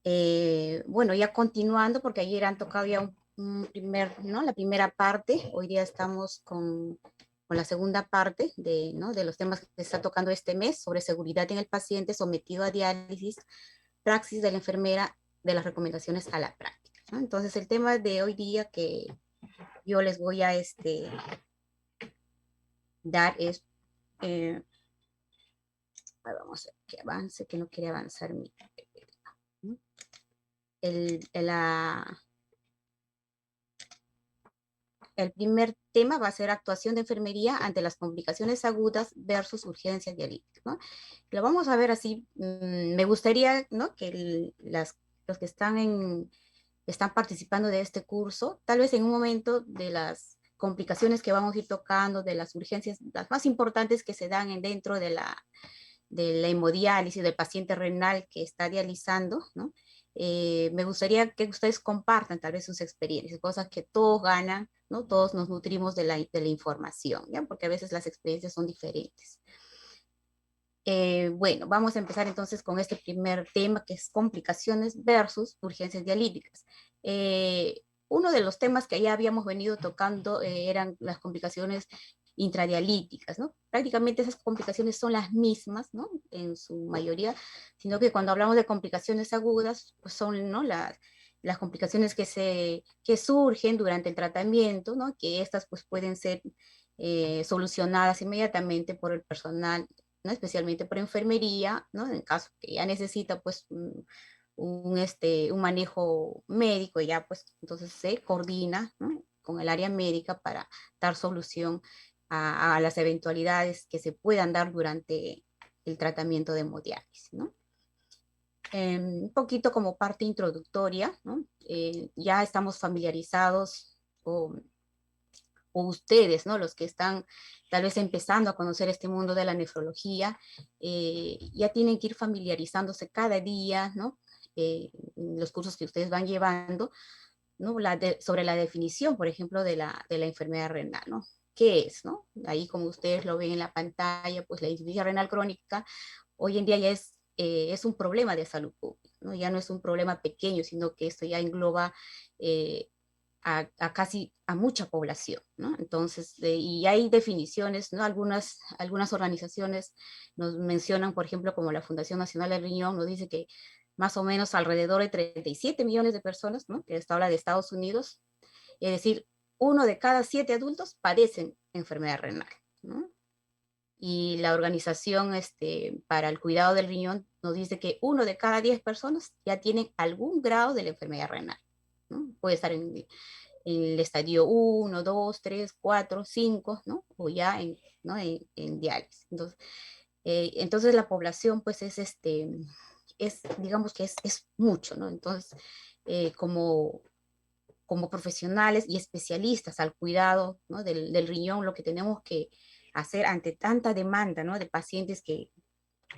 Bueno, ya continuando, porque ayer han tocado ya un primer, ¿no? La primera parte, hoy día estamos con la segunda parte de, ¿no? De los temas que se está tocando este mes sobre seguridad en el paciente sometido a diálisis, praxis de la enfermera, de las recomendaciones a la práctica, ¿no? Entonces, el tema de hoy día que yo les voy a dar es, eh, vamos a ver que avance, que no quiere avanzar mi, ¿no? La El primer tema va a ser actuación de enfermería ante las complicaciones agudas versus urgencias dialíticas, ¿no? Lo vamos a ver así. Me gustaría, ¿no? Que los que están participando de este curso, tal vez en un momento de las complicaciones que vamos a ir tocando, de las urgencias, las más importantes que se dan dentro de la hemodiálisis del paciente renal que está dializando, ¿no? Me gustaría que ustedes compartan tal vez sus experiencias, cosas que todos ganan, ¿no? Todos nos nutrimos de la información, ¿ya? Porque a veces las experiencias son diferentes. Bueno, vamos a empezar entonces con este primer tema que es complicaciones versus urgencias dialíticas. Uno de los temas que ya habíamos venido tocando eran las complicaciones intradialíticas, ¿no? Prácticamente esas complicaciones son las mismas, ¿no? En su mayoría, sino que cuando hablamos de complicaciones agudas, pues son, ¿no? Las complicaciones que surgen durante el tratamiento, ¿no? Que estas pues pueden ser solucionadas inmediatamente por el personal, ¿no? Especialmente por enfermería, ¿no? En caso que ya necesita pues un manejo médico, ya pues entonces se coordina, ¿no? Con el área médica para dar solución a las eventualidades que se puedan dar durante el tratamiento de hemodiálisis, ¿no? Un poquito como parte introductoria, ¿no? Ya estamos familiarizados o ustedes, ¿no? Los que están tal vez empezando a conocer este mundo de la nefrología, ya tienen que ir familiarizándose cada día, ¿no? Los cursos que ustedes van llevando, ¿no? Sobre la definición, por ejemplo, de la enfermedad renal, ¿no? ¿Qué es, no? Ahí como ustedes lo ven en la pantalla, pues la insuficiencia renal crónica hoy en día ya es un problema de salud pública, ¿no? Ya no es un problema pequeño, sino que esto ya engloba eh, a casi a mucha población, ¿no? Entonces, y hay definiciones, ¿no? Algunas organizaciones nos mencionan, por ejemplo, como la Fundación Nacional del Riñón, nos dice que más o menos alrededor de 37 millones de personas, ¿no? Que esto habla de Estados Unidos, es decir, 1 de cada 7 adultos padecen enfermedad renal, ¿no? Y la organización para el cuidado del riñón nos dice que 1 de cada 10 personas ya tienen algún grado de la enfermedad renal, ¿no? Puede estar en el estadio 1, 2, 3, 4, 5, ¿no? O ya ¿no? en diálisis. Entonces la población pues digamos que es mucho, ¿no? Entonces, como profesionales y especialistas al cuidado, ¿no? del riñón, lo que tenemos que hacer ante tanta demanda, ¿no? De pacientes que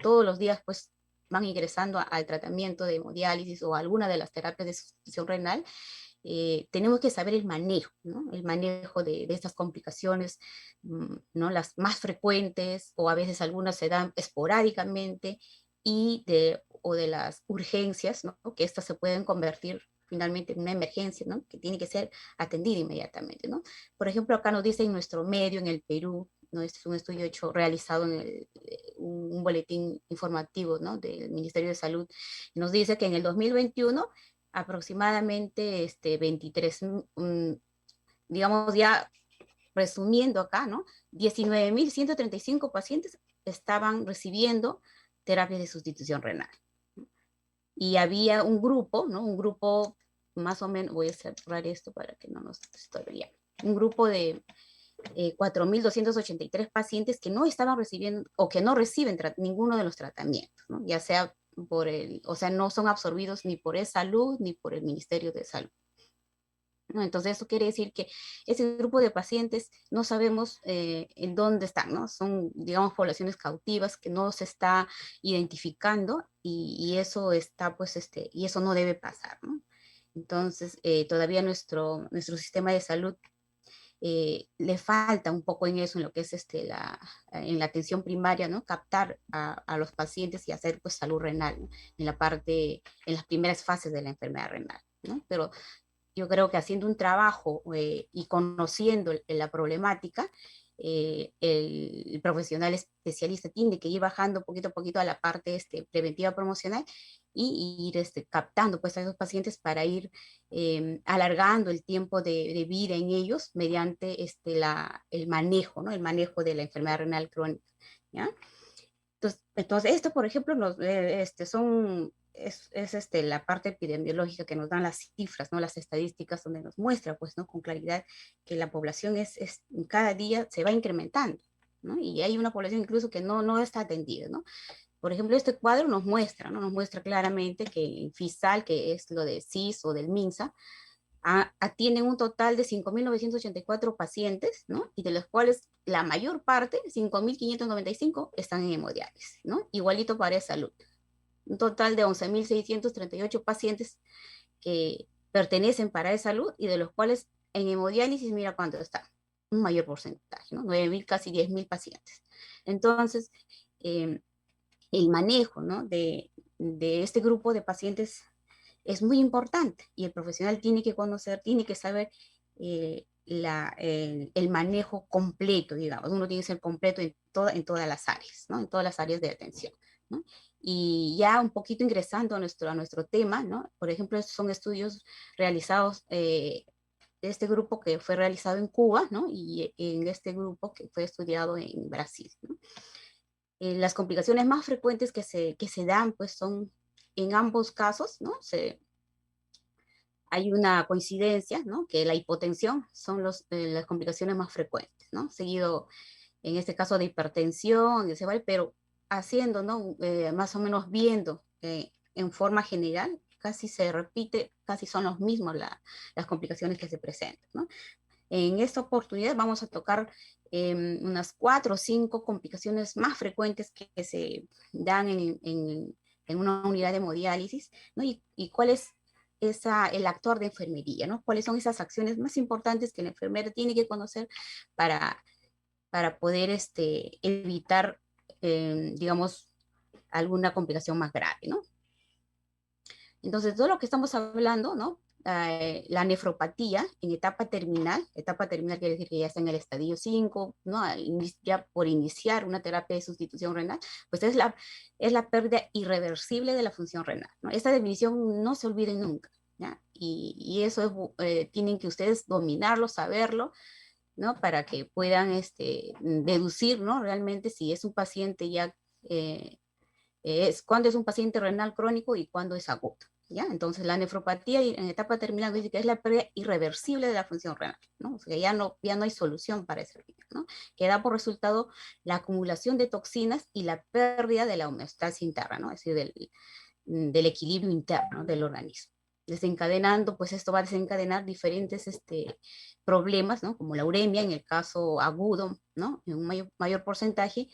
todos los días pues van ingresando al tratamiento de hemodiálisis o alguna de las terapias de sustitución renal, tenemos que saber el manejo, ¿no? El manejo de estas complicaciones, ¿no? Las más frecuentes o a veces algunas se dan esporádicamente o de las urgencias, ¿no? Que estas se pueden convertir finalmente en una emergencia, ¿no? Que tiene que ser atendida inmediatamente, ¿no? Por ejemplo, acá nos dice en nuestro medio, en el Perú, ¿no? Este es un estudio realizado en un boletín informativo, ¿no? Del Ministerio de Salud. Nos dice que en el 2021 aproximadamente 23, digamos ya resumiendo acá, ¿no? 19.135 pacientes estaban recibiendo terapias de sustitución renal. Y había un grupo, ¿no? Un grupo más o menos, voy a cerrar esto para que no nos estoy un grupo de 4.283 pacientes que no estaban recibiendo o que no reciben ninguno de los tratamientos, ¿no? Ya sea o sea, no son absorbidos ni por salud ni por el Ministerio de Salud, ¿no? Entonces, eso quiere decir que ese grupo de pacientes no sabemos en dónde están, ¿no? Son, digamos, poblaciones cautivas que no se está identificando y eso está, pues, y eso no debe pasar, ¿no? Entonces, todavía nuestro sistema de salud le falta un poco en eso, en lo que es en la atención primaria, ¿no? Captar a los pacientes y hacer pues salud renal, ¿no? En las primeras fases de la enfermedad renal, ¿no? Pero yo creo que haciendo un trabajo y conociendo la problemática, el profesional especialista tiene que ir bajando poquito a poquito a la parte preventiva promocional y ir captando pues, a esos pacientes para ir alargando el tiempo de vida en ellos mediante el manejo, ¿no? El manejo de la enfermedad renal crónica. ¿Ya? Entonces, esto, por ejemplo, es la parte epidemiológica que nos dan las cifras, ¿no? Las estadísticas donde nos muestra, pues, ¿no? Con claridad que la población cada día se va incrementando, ¿no? Y hay una población incluso que no está atendida, ¿no? Por ejemplo, este cuadro nos muestra, ¿no? Nos muestra claramente que en FISAL, que es lo de CIS o del MINSA, atienden un total de 5.984 pacientes, ¿no? Y de los cuales la mayor parte, 5.595, están en hemodiálisis, ¿no? Igualito para salud. Un total de 11.638 pacientes que pertenecen para salud y de los cuales en hemodiálisis, mira cuánto está, un mayor porcentaje, ¿no? 9.000, casi 10.000 pacientes. Entonces, el manejo, ¿no? de este grupo de pacientes es muy importante y el profesional tiene que conocer, tiene que saber el manejo completo, digamos. Uno tiene que ser completo en todas las áreas, ¿no? En todas las áreas de atención, ¿no? Y ya un poquito ingresando a nuestro tema, ¿no? Por ejemplo, estos son estudios realizados de este grupo que fue realizado en Cuba, ¿no? Y en este grupo que fue estudiado en Brasil, ¿no? Las complicaciones más frecuentes que se dan, pues son en ambos casos, ¿no? Hay una coincidencia, ¿no? Que la hipotensión son las complicaciones más frecuentes, ¿no? Seguido, en este caso, de hipertensión, pero haciendo, ¿no? Más o menos viendo en forma general, casi se repite, casi son los mismos las complicaciones que se presentan, ¿no? En esta oportunidad vamos a tocar unas 4 o 5 complicaciones más frecuentes que se dan en una unidad de hemodiálisis, ¿no? Y cuál es el actor de enfermería, ¿no? ¿Cuáles son esas acciones más importantes que el enfermero tiene que conocer para, para poder evitar, digamos, alguna complicación más grave, ¿no? Entonces, todo lo que estamos hablando, ¿no? La nefropatía en etapa terminal quiere decir que ya está en el estadio 5, ¿no? Ya por iniciar una terapia de sustitución renal, pues es la pérdida irreversible de la función renal, ¿no? Esta definición no se olvide nunca, ¿ya? Y eso tienen que ustedes dominarlo, saberlo, ¿no? Para que puedan deducir, ¿no? Realmente si es un paciente ya, cuándo es un paciente renal crónico y cuándo es agudo. ¿Ya? Entonces, la nefropatía en etapa terminal dice que es la pérdida irreversible de la función renal, ¿no? O sea, ya no hay solución para ese riesgo, ¿no? Que da por resultado la acumulación de toxinas y la pérdida de la homeostasis interna, ¿no? Es decir, del equilibrio interno del organismo. Desencadenando, pues esto va a desencadenar diferentes problemas, ¿no? Como la uremia en el caso agudo, ¿no? En un mayor porcentaje,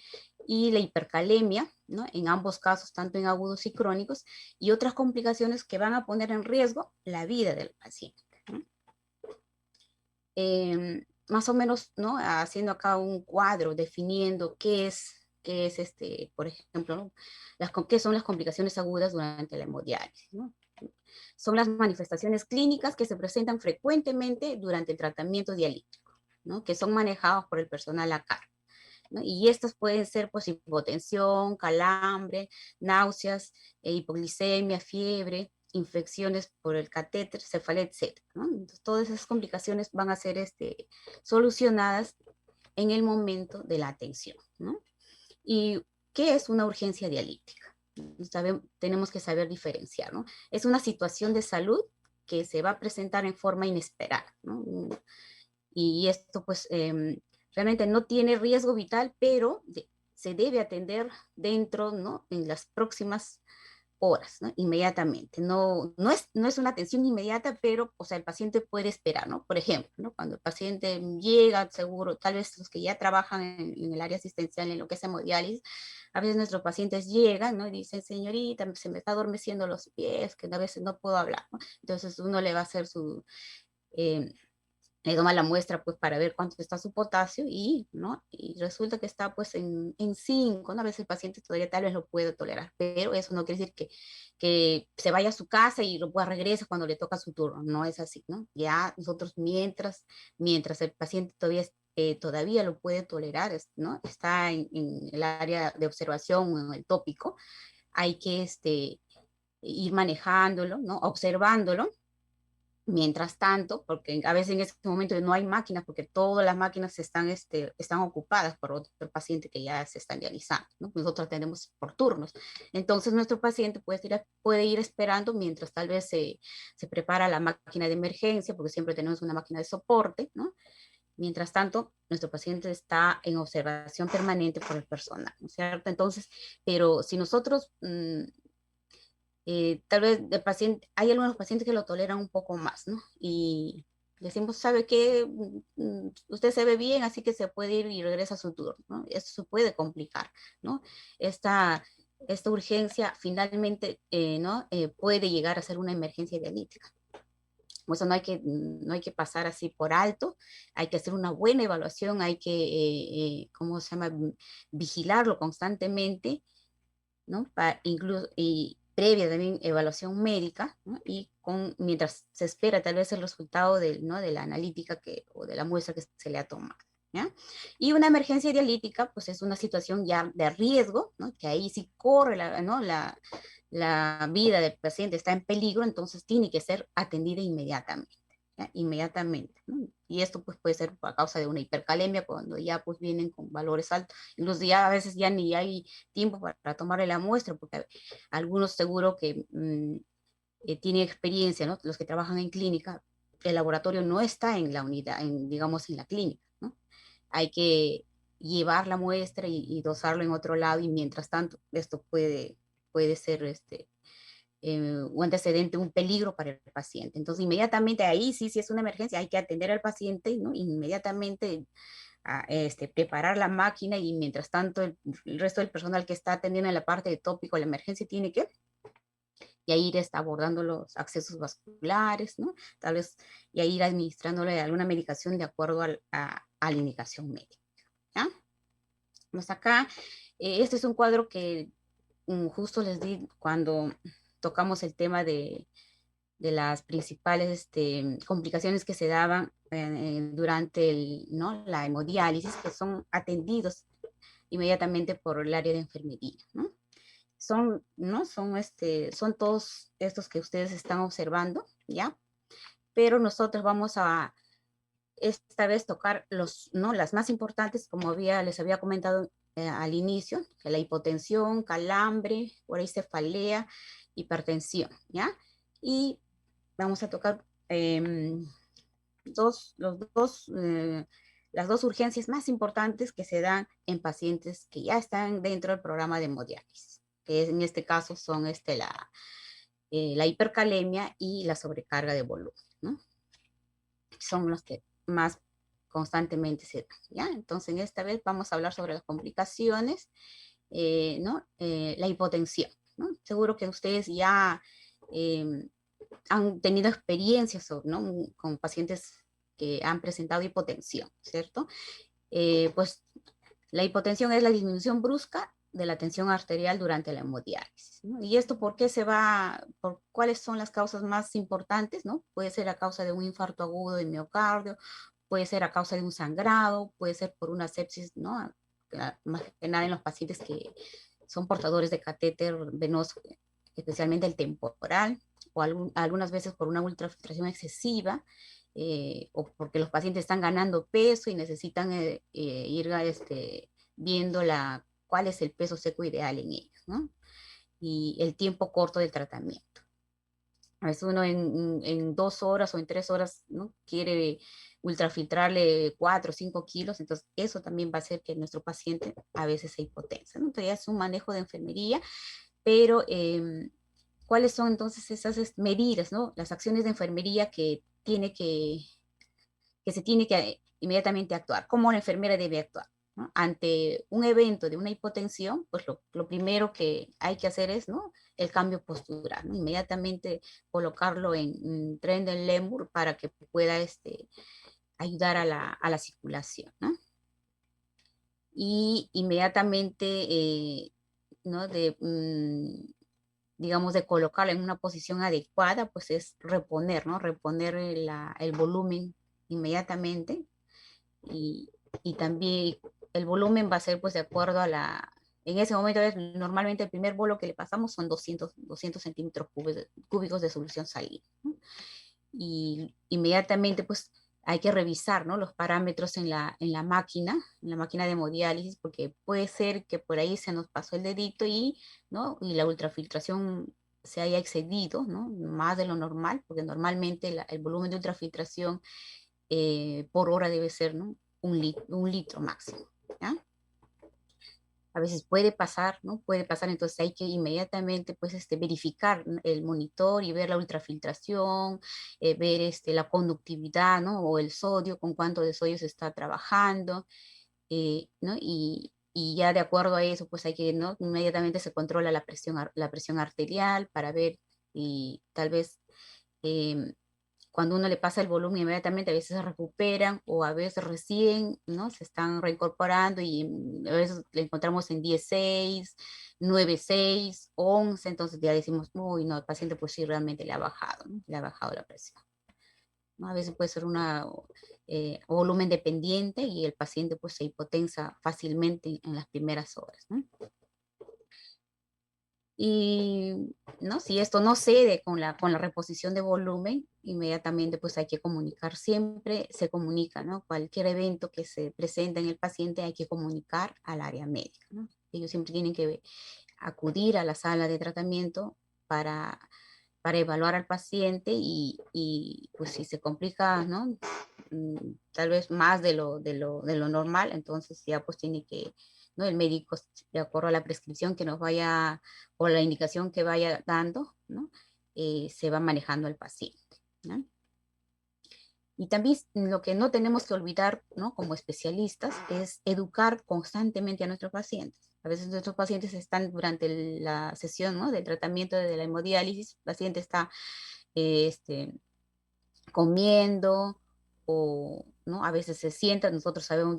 y la hipercalemia, ¿no? En ambos casos, tanto en agudos y crónicos, y otras complicaciones que van a poner en riesgo la vida del paciente, ¿no? Más o menos, ¿no? Haciendo acá un cuadro, definiendo qué es por ejemplo, ¿no? ¿Qué son las complicaciones agudas durante la hemodiálisis, ¿no? Son las manifestaciones clínicas que se presentan frecuentemente durante el tratamiento dialítico, ¿no? Que son manejados por el personal a cargo, ¿no? Y estas pueden ser pues hipotensión, calambre, náuseas, hipoglicemia, fiebre, infecciones por el catéter, cefalea, etc., ¿no? Entonces, todas esas complicaciones van a ser solucionadas en el momento de la atención, ¿no? ¿Y qué es una urgencia dialítica? Tenemos que saber diferenciar, ¿no? Es una situación de salud que se va a presentar en forma inesperada, ¿no? Y esto pues realmente no tiene riesgo vital, pero se debe atender dentro, ¿no? En las próximas horas, ¿no? Inmediatamente. No es una atención inmediata, pero, o sea, el paciente puede esperar, ¿no? Por ejemplo, ¿no? Cuando el paciente llega, seguro, tal vez los que ya trabajan en el área asistencial, en lo que es hemodiálisis, a veces nuestros pacientes llegan, ¿no? Y dicen, señorita, se me está adormeciendo los pies, que a veces no puedo hablar, ¿no? Entonces uno le va a hacer eh, le toma la muestra pues para ver cuánto está su potasio y, ¿no? Y resulta que está pues en 5, ¿no? A veces el paciente todavía tal vez lo puede tolerar, pero eso no quiere decir que se vaya a su casa y luego regrese cuando le toca su turno, no es así, ¿no? Ya nosotros mientras el paciente todavía lo puede tolerar, ¿no? Está en el área de observación o en el tópico, hay que ir manejándolo, ¿no? Observándolo. Mientras tanto, porque a veces en ese momento no hay máquinas, porque todas las máquinas están ocupadas por otro paciente que ya se están dializando, ¿no? Nosotros atendemos por turnos. Entonces, nuestro paciente puede ir esperando mientras tal vez se prepara la máquina de emergencia, porque siempre tenemos una máquina de soporte, ¿no? Mientras tanto, nuestro paciente está en observación permanente por el personal, ¿no es cierto? Entonces, pero si nosotros tal vez el paciente, hay algunos pacientes que lo toleran un poco más, ¿no? Y decimos, ¿sabe qué? Usted se ve bien, así que se puede ir y regresa a su turno, ¿no? Eso se puede complicar, ¿no? Esta, esta urgencia finalmente, ¿no? Puede llegar a ser una emergencia dialítica. O sea, no hay que pasar así por alto, hay que hacer una buena evaluación, hay que, ¿cómo se llama? Vigilarlo constantemente, ¿no? Incluso, y previa también evaluación médica, ¿no? Y mientras se espera tal vez el resultado ¿no? de la analítica o de la muestra que se le ha tomado. ¿Ya? Y una emergencia dialítica, pues es una situación ya de riesgo, ¿no? Que ahí sí corre ¿no? la vida del paciente, está en peligro, entonces tiene que ser atendida inmediatamente. ¿Ya? Inmediatamente, ¿no? Y esto pues puede ser a causa de una hipercalemia, cuando ya pues vienen con valores altos, incluso ya a veces ya ni hay tiempo para tomarle la muestra, porque algunos seguro que tienen experiencia, ¿no? Los que trabajan en clínica, el laboratorio no está en la unidad, digamos, en la clínica, ¿no? Hay que llevar la muestra y dosarlo en otro lado, y mientras tanto esto puede ser un antecedente, un peligro para el paciente. Entonces, inmediatamente ahí sí, si es una emergencia, hay que atender al paciente, ¿no? Inmediatamente preparar la máquina, y mientras tanto el resto del personal que está atendiendo en la parte de tópico, la emergencia, tiene que ya ir abordando los accesos vasculares, ¿no? Tal vez ya ir administrándole alguna medicación de acuerdo a la indicación médica, ¿ya? Pues acá, este es un cuadro que justo les di cuando tocamos el tema de las principales complicaciones que se daban durante ¿no? la hemodiálisis, que son atendidos inmediatamente por el área de enfermería, ¿no? ¿No? Son todos estos que ustedes están observando, ¿ya? Pero nosotros vamos a esta vez tocar ¿no? Las más importantes, como les había comentado al inicio, que la hipotensión, calambre, por ahí cefalea, hipertensión, ¿ya? Y vamos a tocar las dos urgencias más importantes que se dan en pacientes que ya están dentro del programa de hemodiálisis, que en este caso son la hipercalemia y la sobrecarga de volumen, ¿no? Son los que más constantemente se dan, ¿ya? Entonces, en esta vez vamos a hablar sobre las complicaciones, ¿no? La hipotensión, ¿no? Seguro que ustedes ya han tenido experiencias, ¿no? Con pacientes que han presentado hipotensión, ¿cierto? Pues la hipotensión es la disminución brusca de la tensión arterial durante la hemodiálisis, ¿no? ¿Y esto por qué por cuáles son las causas más importantes, ¿no? Puede ser a causa de un infarto agudo de miocardio, puede ser a causa de un sangrado, puede ser por una sepsis, ¿no? Más que nada en los pacientes que son portadores de catéter venoso, especialmente el temporal, o algunas veces por una ultrafiltración excesiva, o porque los pacientes están ganando peso y necesitan ir viendo cuál es el peso seco ideal en ellos, ¿no? Y el tiempo corto del tratamiento. A veces uno en 2 horas o en 3 horas, ¿no? Quiere ultrafiltrarle 4 o 5 kilos, entonces eso también va a hacer que nuestro paciente a veces se hipotensa, ¿no? Entonces ya es un manejo de enfermería, pero ¿cuáles son entonces esas medidas, ¿no? Las acciones de enfermería que se tiene que inmediatamente actuar? ¿Cómo la enfermera debe actuar? ¿No? Ante un evento de una hipotensión, pues lo primero que hay que hacer es, ¿no? El cambio postural, ¿no? Inmediatamente colocarlo en tren del Lemur para que pueda ayudar a la circulación, ¿no? Y inmediatamente, ¿no? Digamos, de colocarla en una posición adecuada, pues es reponer, ¿no? Reponer el volumen inmediatamente y, y también el volumen va a ser pues de acuerdo a en ese momento normalmente el primer bolo que le pasamos son 200 centímetros cúbicos de solución salina, ¿no? Y inmediatamente pues hay que revisar, ¿no? Los parámetros en la máquina de hemodiálisis, porque puede ser que por ahí se nos pasó el dedito ¿no? Y la ultrafiltración se haya excedido, ¿no? Más de lo normal, porque normalmente el volumen de ultrafiltración por hora debe ser, ¿no? Un litro máximo, ¿ya? A veces puede pasar, ¿no? Puede pasar, entonces hay que inmediatamente, pues, verificar el monitor y ver la ultrafiltración, ver la conductividad, ¿no? O el sodio, con cuánto de sodio se está trabajando, ¿no? Y ya de acuerdo a eso, pues hay que, ¿no? Inmediatamente se controla la presión arterial para ver y tal vez em, cuando uno le pasa el volumen inmediatamente, a veces se recuperan o a veces recién, ¿no? Se están reincorporando y a veces le encontramos en 10,6, 9,6, 11, entonces ya decimos, uy, no, el paciente pues sí realmente le ha bajado, ¿no? Le ha bajado la presión, ¿no? A veces puede ser una volumen dependiente y el paciente pues se hipotensa fácilmente en las primeras horas, ¿no? Y ¿no? Si esto no cede con la reposición de volumen, inmediatamente pues hay que comunicar, siempre se comunica, ¿no? Cualquier evento que se presenta en el paciente hay que comunicar al área médica, ¿no? Ellos siempre tienen que acudir a la sala de tratamiento para, para evaluar al paciente pues si se complica, ¿no? Tal vez más de lo normal, entonces ya pues tiene que, ¿no? El médico, de acuerdo a la prescripción que nos vaya o la indicación que vaya dando, ¿no? Se va manejando al paciente, ¿no? Y también lo que no tenemos que olvidar, ¿no? Como especialistas, es educar constantemente a nuestros pacientes. A veces nuestros pacientes están durante la sesión, ¿no? Del tratamiento de la hemodiálisis, el paciente está comiendo o, ¿no? A veces se sientan, nosotros sabemos,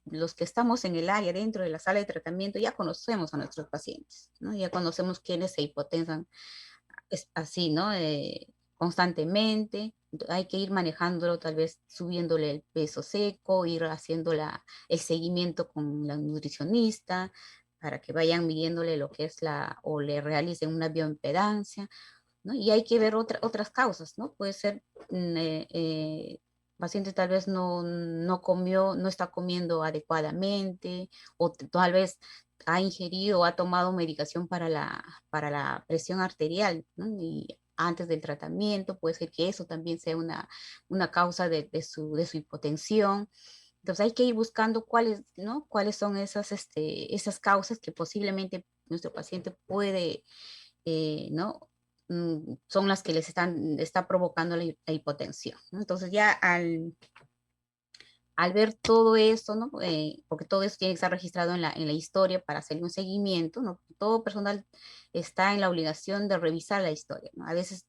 los que estamos en el área dentro de la sala de tratamiento, ya conocemos a nuestros pacientes, ¿no? Ya conocemos quiénes se hipotensan es así, ¿no? Constantemente. Hay que ir manejándolo, tal vez subiéndole el peso seco, ir haciendo el seguimiento con la nutricionista para que vayan midiéndole lo que es o le realicen una bioimpedancia, ¿no? Y hay que ver otras causas, ¿no? Puede ser, paciente tal vez no comió, no está comiendo adecuadamente, o tal vez ha ingerido o ha tomado medicación para la presión arterial, ¿no? Y antes del tratamiento, puede ser que eso también sea una causa de su hipotensión. Entonces hay que ir buscando cuáles, ¿no? Cuáles son esas causas que posiblemente nuestro paciente puede, ¿no? Son las que está provocando la hipotensión, ¿no? Entonces ya al ver todo esto, ¿no? Porque todo eso tiene que estar registrado en la historia para hacer un seguimiento, ¿no? Todo personal está en la obligación de revisar la historia, ¿no? A veces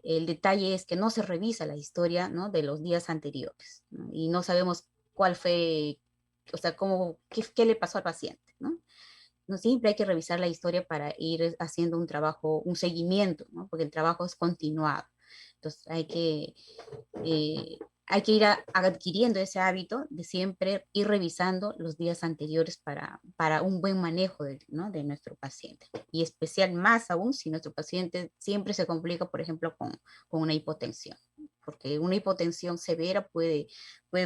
el detalle es que no se revisa la historia, ¿no? De los días anteriores, ¿no? Y no sabemos cuál fue, o sea, qué le pasó al paciente, ¿no? No siempre hay que revisar la historia para ir haciendo un trabajo, un seguimiento, ¿no? Porque el trabajo es continuado. Entonces eh, hay que ir adquiriendo ese hábito de siempre ir revisando los días anteriores para un buen manejo ¿no? de nuestro paciente. Y especial más aún si nuestro paciente siempre se complica, por ejemplo, con una hipotensión, porque una hipotensión severa puede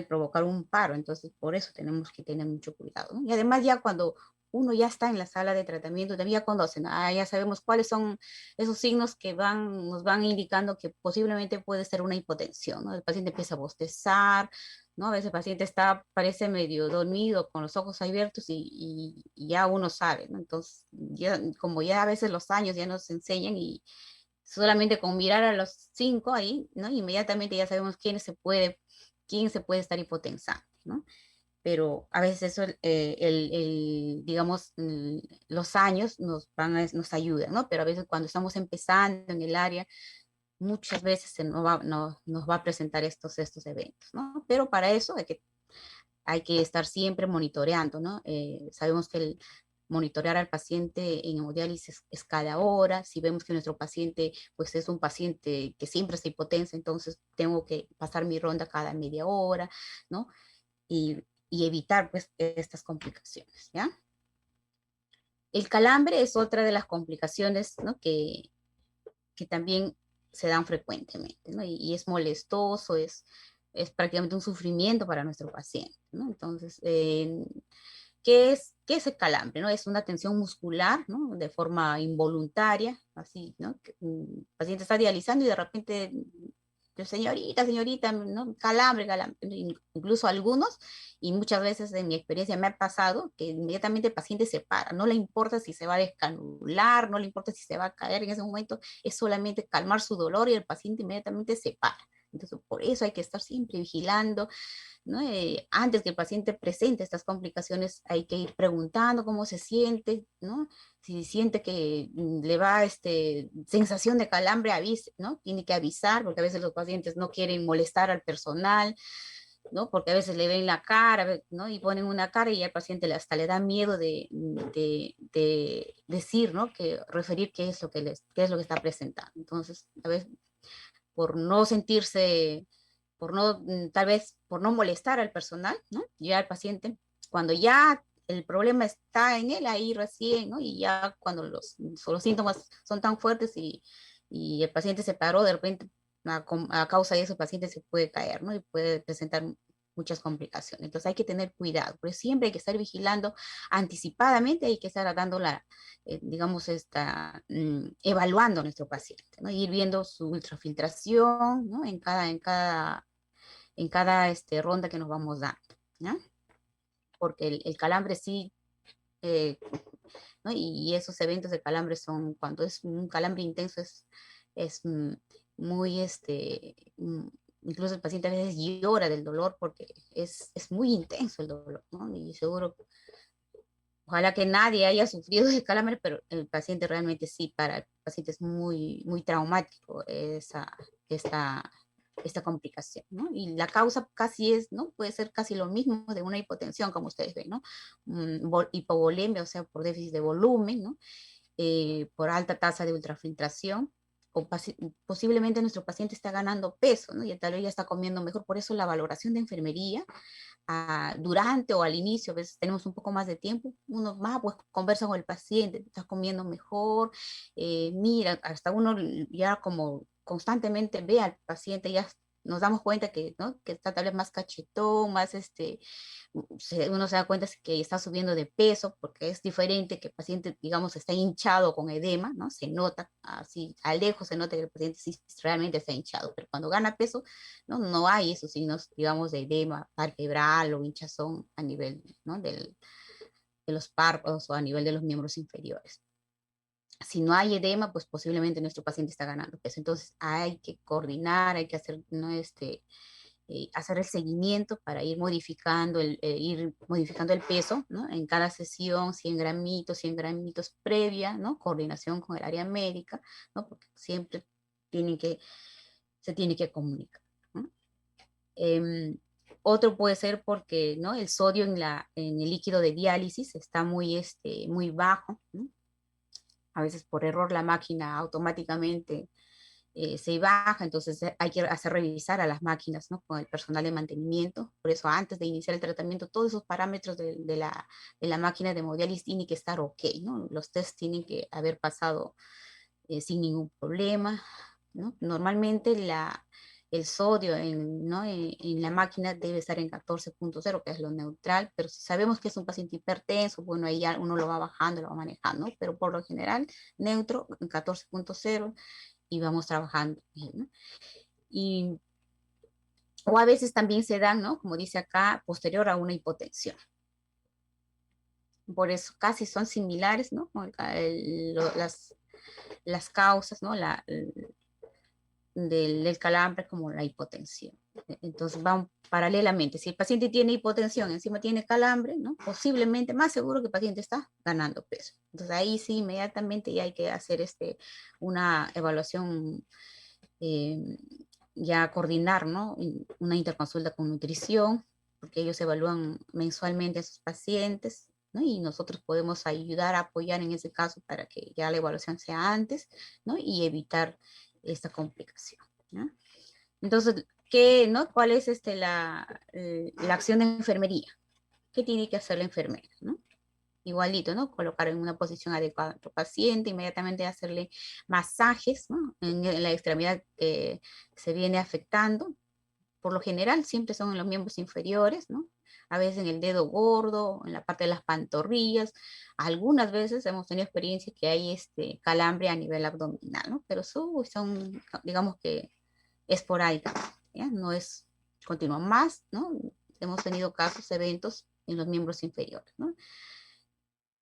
provocar un paro, entonces por eso tenemos que tener mucho cuidado, ¿no? Y además ya cuando uno ya está en la sala de tratamiento, también ya conocen, ya sabemos cuáles son esos signos que nos van indicando que posiblemente puede ser una hipotensión, ¿no? El paciente empieza a bostezar, ¿no? A veces el paciente parece medio dormido con los ojos abiertos y ya uno sabe, ¿no? Entonces, como ya a veces los años ya nos enseñan y solamente con mirar a los 5 ahí, ¿no? Inmediatamente ya sabemos quién se puede estar hipotensando, ¿no? Pero a veces eso, digamos, los años nos ayudan, ¿no? Pero a veces cuando estamos empezando en el área, muchas veces nos va a presentar estos eventos, ¿no? Pero para eso hay que estar siempre monitoreando, ¿no? Sabemos que monitorear al paciente en hemodiálisis es cada hora. Si vemos que nuestro paciente, pues es un paciente que siempre está hipotenso, entonces tengo que pasar mi ronda cada media hora, ¿no? Y evitar, pues, estas complicaciones, ¿ya? El calambre es otra de las complicaciones, ¿no? Que también se dan frecuentemente, ¿no? Y es molestoso, es prácticamente un sufrimiento para nuestro paciente, ¿no? Entonces, qué es el calambre? ¿No? Es una tensión muscular, ¿no? De forma involuntaria, así, ¿no? Que un paciente está dializando y de repente, señorita, señorita, ¿no? Calambre, calambre. Incluso algunos, y muchas veces en mi experiencia me ha pasado que inmediatamente el paciente se para, no le importa si se va a descanular, no le importa si se va a caer en ese momento, es solamente calmar su dolor y el paciente inmediatamente se para. Entonces, por eso hay que estar siempre vigilando, ¿no? Antes que el paciente presente estas complicaciones, hay que ir preguntando cómo se siente, ¿no? Si siente que le va sensación de calambre, avise, ¿no? Tiene que avisar, porque a veces los pacientes no quieren molestar al personal, ¿no? Porque a veces le ven la cara, ¿no? Y ponen una cara y al paciente hasta le da miedo de decir, ¿no? Que referir qué es lo que qué es lo que está presentando. Entonces, a veces por no sentirse, por no, tal vez por no molestar al personal, ¿no? Ya al paciente, cuando ya el problema está en él, ahí recién, ¿no? Y ya cuando los síntomas son tan fuertes y el paciente se paró, de repente, a causa de eso, el paciente se puede caer, ¿no? Y puede presentar muchas complicaciones. Entonces hay que tener cuidado, pero siempre hay que estar vigilando anticipadamente, hay que estar dando digamos, evaluando a nuestro paciente, ¿no? Ir viendo su ultrafiltración, ¿no? En cada ronda que nos vamos dando, ¿no? Porque el calambre sí, eh, ¿no? Y esos eventos de calambre son, cuando es un calambre intenso, es muy, incluso el paciente a veces llora del dolor porque es muy intenso el dolor, ¿no? Y seguro, ojalá que nadie haya sufrido de calambre, pero el paciente realmente sí, para el paciente es muy, muy traumático esta, esta complicación, ¿no? Y la causa casi es, ¿no? Puede ser casi lo mismo de una hipotensión, como ustedes ven, ¿no? Hipovolemia, o sea, por déficit de volumen, ¿no? Por alta tasa de ultrafiltración, o posiblemente nuestro paciente está ganando peso, ¿no? Y tal vez ya está comiendo mejor, por eso la valoración de enfermería durante o al inicio, a veces tenemos un poco más de tiempo, uno más pues conversa con el paciente, estás comiendo mejor, mira, hasta uno ya como constantemente ve al paciente, ya nos damos cuenta que, ¿no? Que está tal vez más cachetón, más uno se da cuenta que está subiendo de peso, porque es diferente que el paciente, digamos, está hinchado con edema, ¿no? Se nota, así, a lejos se nota que el paciente sí realmente está hinchado, pero cuando gana peso, no hay esos signos, digamos, de edema vertebral o hinchazón a nivel, ¿no? De los párpados o a nivel de los miembros inferiores. Si no hay edema, pues posiblemente nuestro paciente está ganando peso. Entonces hay que coordinar, hay que hacer, ¿no? Hacer el seguimiento para ir modificando el peso, ¿no? En cada sesión, 100 gramitos previa, ¿no? Coordinación con el área médica, ¿no? Porque siempre se tiene que comunicar, ¿no? Otro puede ser porque, ¿no? El sodio en el líquido de diálisis está muy bajo, ¿no? A veces por error la máquina automáticamente se baja, entonces hay que hacer revisar a las máquinas, ¿no? Con el personal de mantenimiento. Por eso antes de iniciar el tratamiento, todos esos parámetros de la máquina de hemodiálisis tienen que estar ok, ¿no? Los test tienen que haber pasado sin ningún problema, ¿no? Normalmente el sodio ¿no? En la máquina debe estar en 14.0, que es lo neutral, pero si sabemos que es un paciente hipertenso, bueno, ahí ya uno lo va bajando, lo va manejando, ¿no? Pero por lo general, neutro en 14.0 y vamos trabajando, ¿no? Y, o a veces también se dan, ¿no? Como dice acá, posterior a una hipotensión. Por eso casi son similares, ¿no? Las causas, ¿no? Del calambre como la hipotensión. Entonces van paralelamente. Si el paciente tiene hipotensión, encima tiene calambre, ¿no? Posiblemente, más seguro que el paciente está ganando peso. Entonces ahí sí, inmediatamente ya hay que hacer una evaluación eh, ya coordinar, ¿no? Una interconsulta con nutrición, porque ellos evalúan mensualmente a sus pacientes, ¿no? Y nosotros podemos ayudar a apoyar en ese caso para que ya la evaluación sea antes, ¿no? Y evitar esta complicación, ¿no? Entonces, ¿qué, no? ¿Cuál es la acción de enfermería? ¿Qué tiene que hacer la enfermera, ¿no? Igualito, ¿no? Colocar en una posición adecuada a nuestro paciente, inmediatamente hacerle masajes, ¿no? En la extremidad que se viene afectando. Por lo general siempre son en los miembros inferiores, ¿no? A veces en el dedo gordo, en la parte de las pantorrillas. Algunas veces hemos tenido experiencia que hay calambre a nivel abdominal, ¿no? Pero son, digamos que esporádicas, ¿ya? No es continuo más, ¿no? Hemos tenido casos, eventos en los miembros inferiores, ¿no?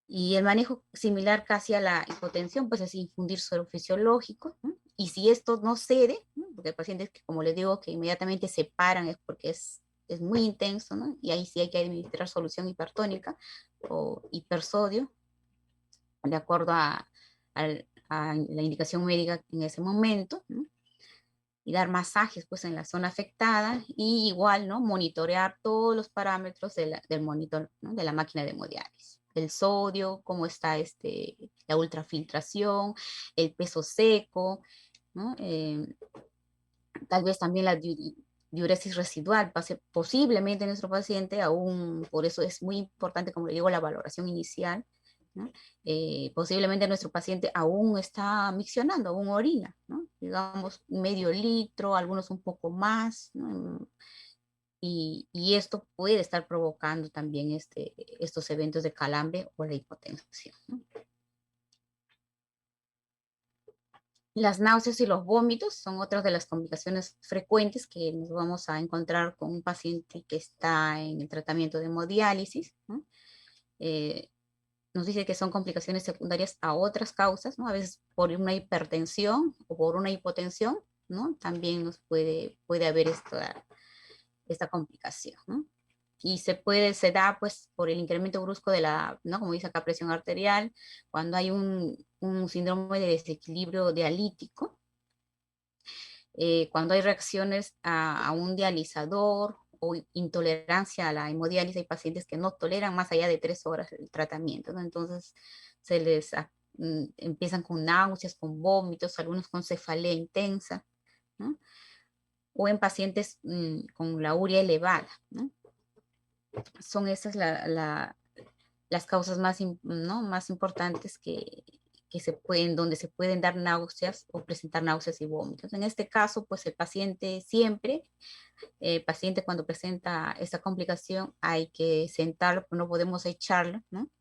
Y el manejo similar casi a la hipotensión, pues es infundir suero fisiológico, ¿no? Y si esto no cede, ¿no? Porque hay pacientes que, como les digo, que inmediatamente se paran es porque es muy intenso, ¿no? Y ahí sí hay que administrar solución hipertónica o hipersodio, de acuerdo a la indicación médica en ese momento, ¿no? Y dar masajes pues en la zona afectada y igual, ¿no? Monitorear todos los parámetros del monitor, ¿no? De la máquina de hemodiálisis. El sodio, cómo está la ultrafiltración, el peso seco, ¿no? Tal vez también la diuresis residual, posiblemente nuestro paciente aún, por eso es muy importante, como le digo, la valoración inicial, ¿no? Posiblemente nuestro paciente aún está miccionando, aún orina, ¿no? Digamos medio litro, algunos un poco más, ¿no? Y esto puede estar provocando también estos eventos de calambre o de hipotensión, ¿no? Las náuseas y los vómitos son otras de las complicaciones frecuentes que nos vamos a encontrar con un paciente que está en el tratamiento de hemodiálisis, ¿no? Eh, nos dice que son complicaciones secundarias a otras causas, ¿no? A veces por una hipertensión o por una hipotensión, ¿no? También puede haber esta complicación, ¿no? Y se da pues por el incremento brusco de ¿no? Como dice acá, presión arterial, cuando hay un síndrome de desequilibrio dialítico, cuando hay reacciones a un dializador o intolerancia a la hemodiálisis, hay pacientes que no toleran más allá de 3 horas el tratamiento, ¿no? Entonces empiezan con náuseas, con vómitos, algunos con cefalea intensa, ¿no? O en pacientes con la urea elevada, ¿no? Son esas las causas ¿no? más importantes donde se pueden dar náuseas o presentar náuseas y vómitos. En este caso, pues el paciente siempre, paciente cuando presenta esta complicación, hay que sentarlo, no podemos echarlo, ¿no?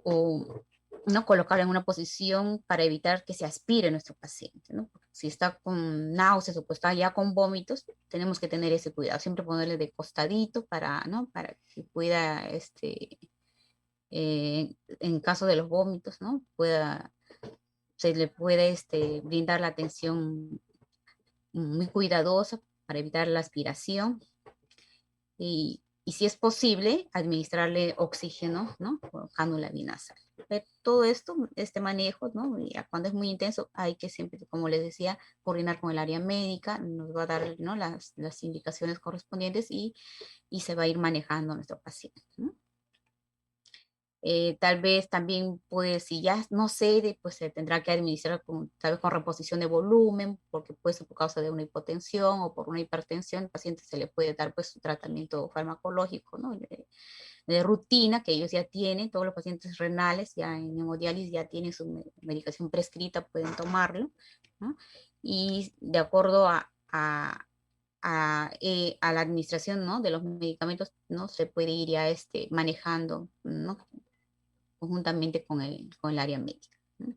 O no colocarlo en una posición para evitar que se aspire nuestro paciente, ¿no? Si está con náuseas o pues está ya con vómitos, tenemos que tener ese cuidado, siempre ponerle de costadito ¿no? Para que pueda, en caso de los vómitos, ¿no? Se le puede brindar la atención muy cuidadosa para evitar la aspiración y si es posible, administrarle oxígeno, ¿no? Con cánula binasal. Todo esto, este manejo, ¿no? Y cuando es muy intenso, hay que siempre, como les decía, coordinar con el área médica, nos va a dar, ¿no? las indicaciones correspondientes y se va a ir manejando a nuestro paciente, ¿no? Tal vez también, pues, si ya no cede, pues se tendrá que administrar tal vez con reposición de volumen, porque puede ser por causa de una hipotensión o por una hipertensión, al paciente se le puede dar pues su tratamiento farmacológico, ¿no? De rutina que ellos ya tienen, todos los pacientes renales ya en hemodiálisis ya tienen su medicación prescrita, pueden tomarlo, ¿no? Y de acuerdo a la administración, ¿no? De los medicamentos, ¿no? Se puede ir ya manejando, ¿no? Conjuntamente con el área médica, ¿no?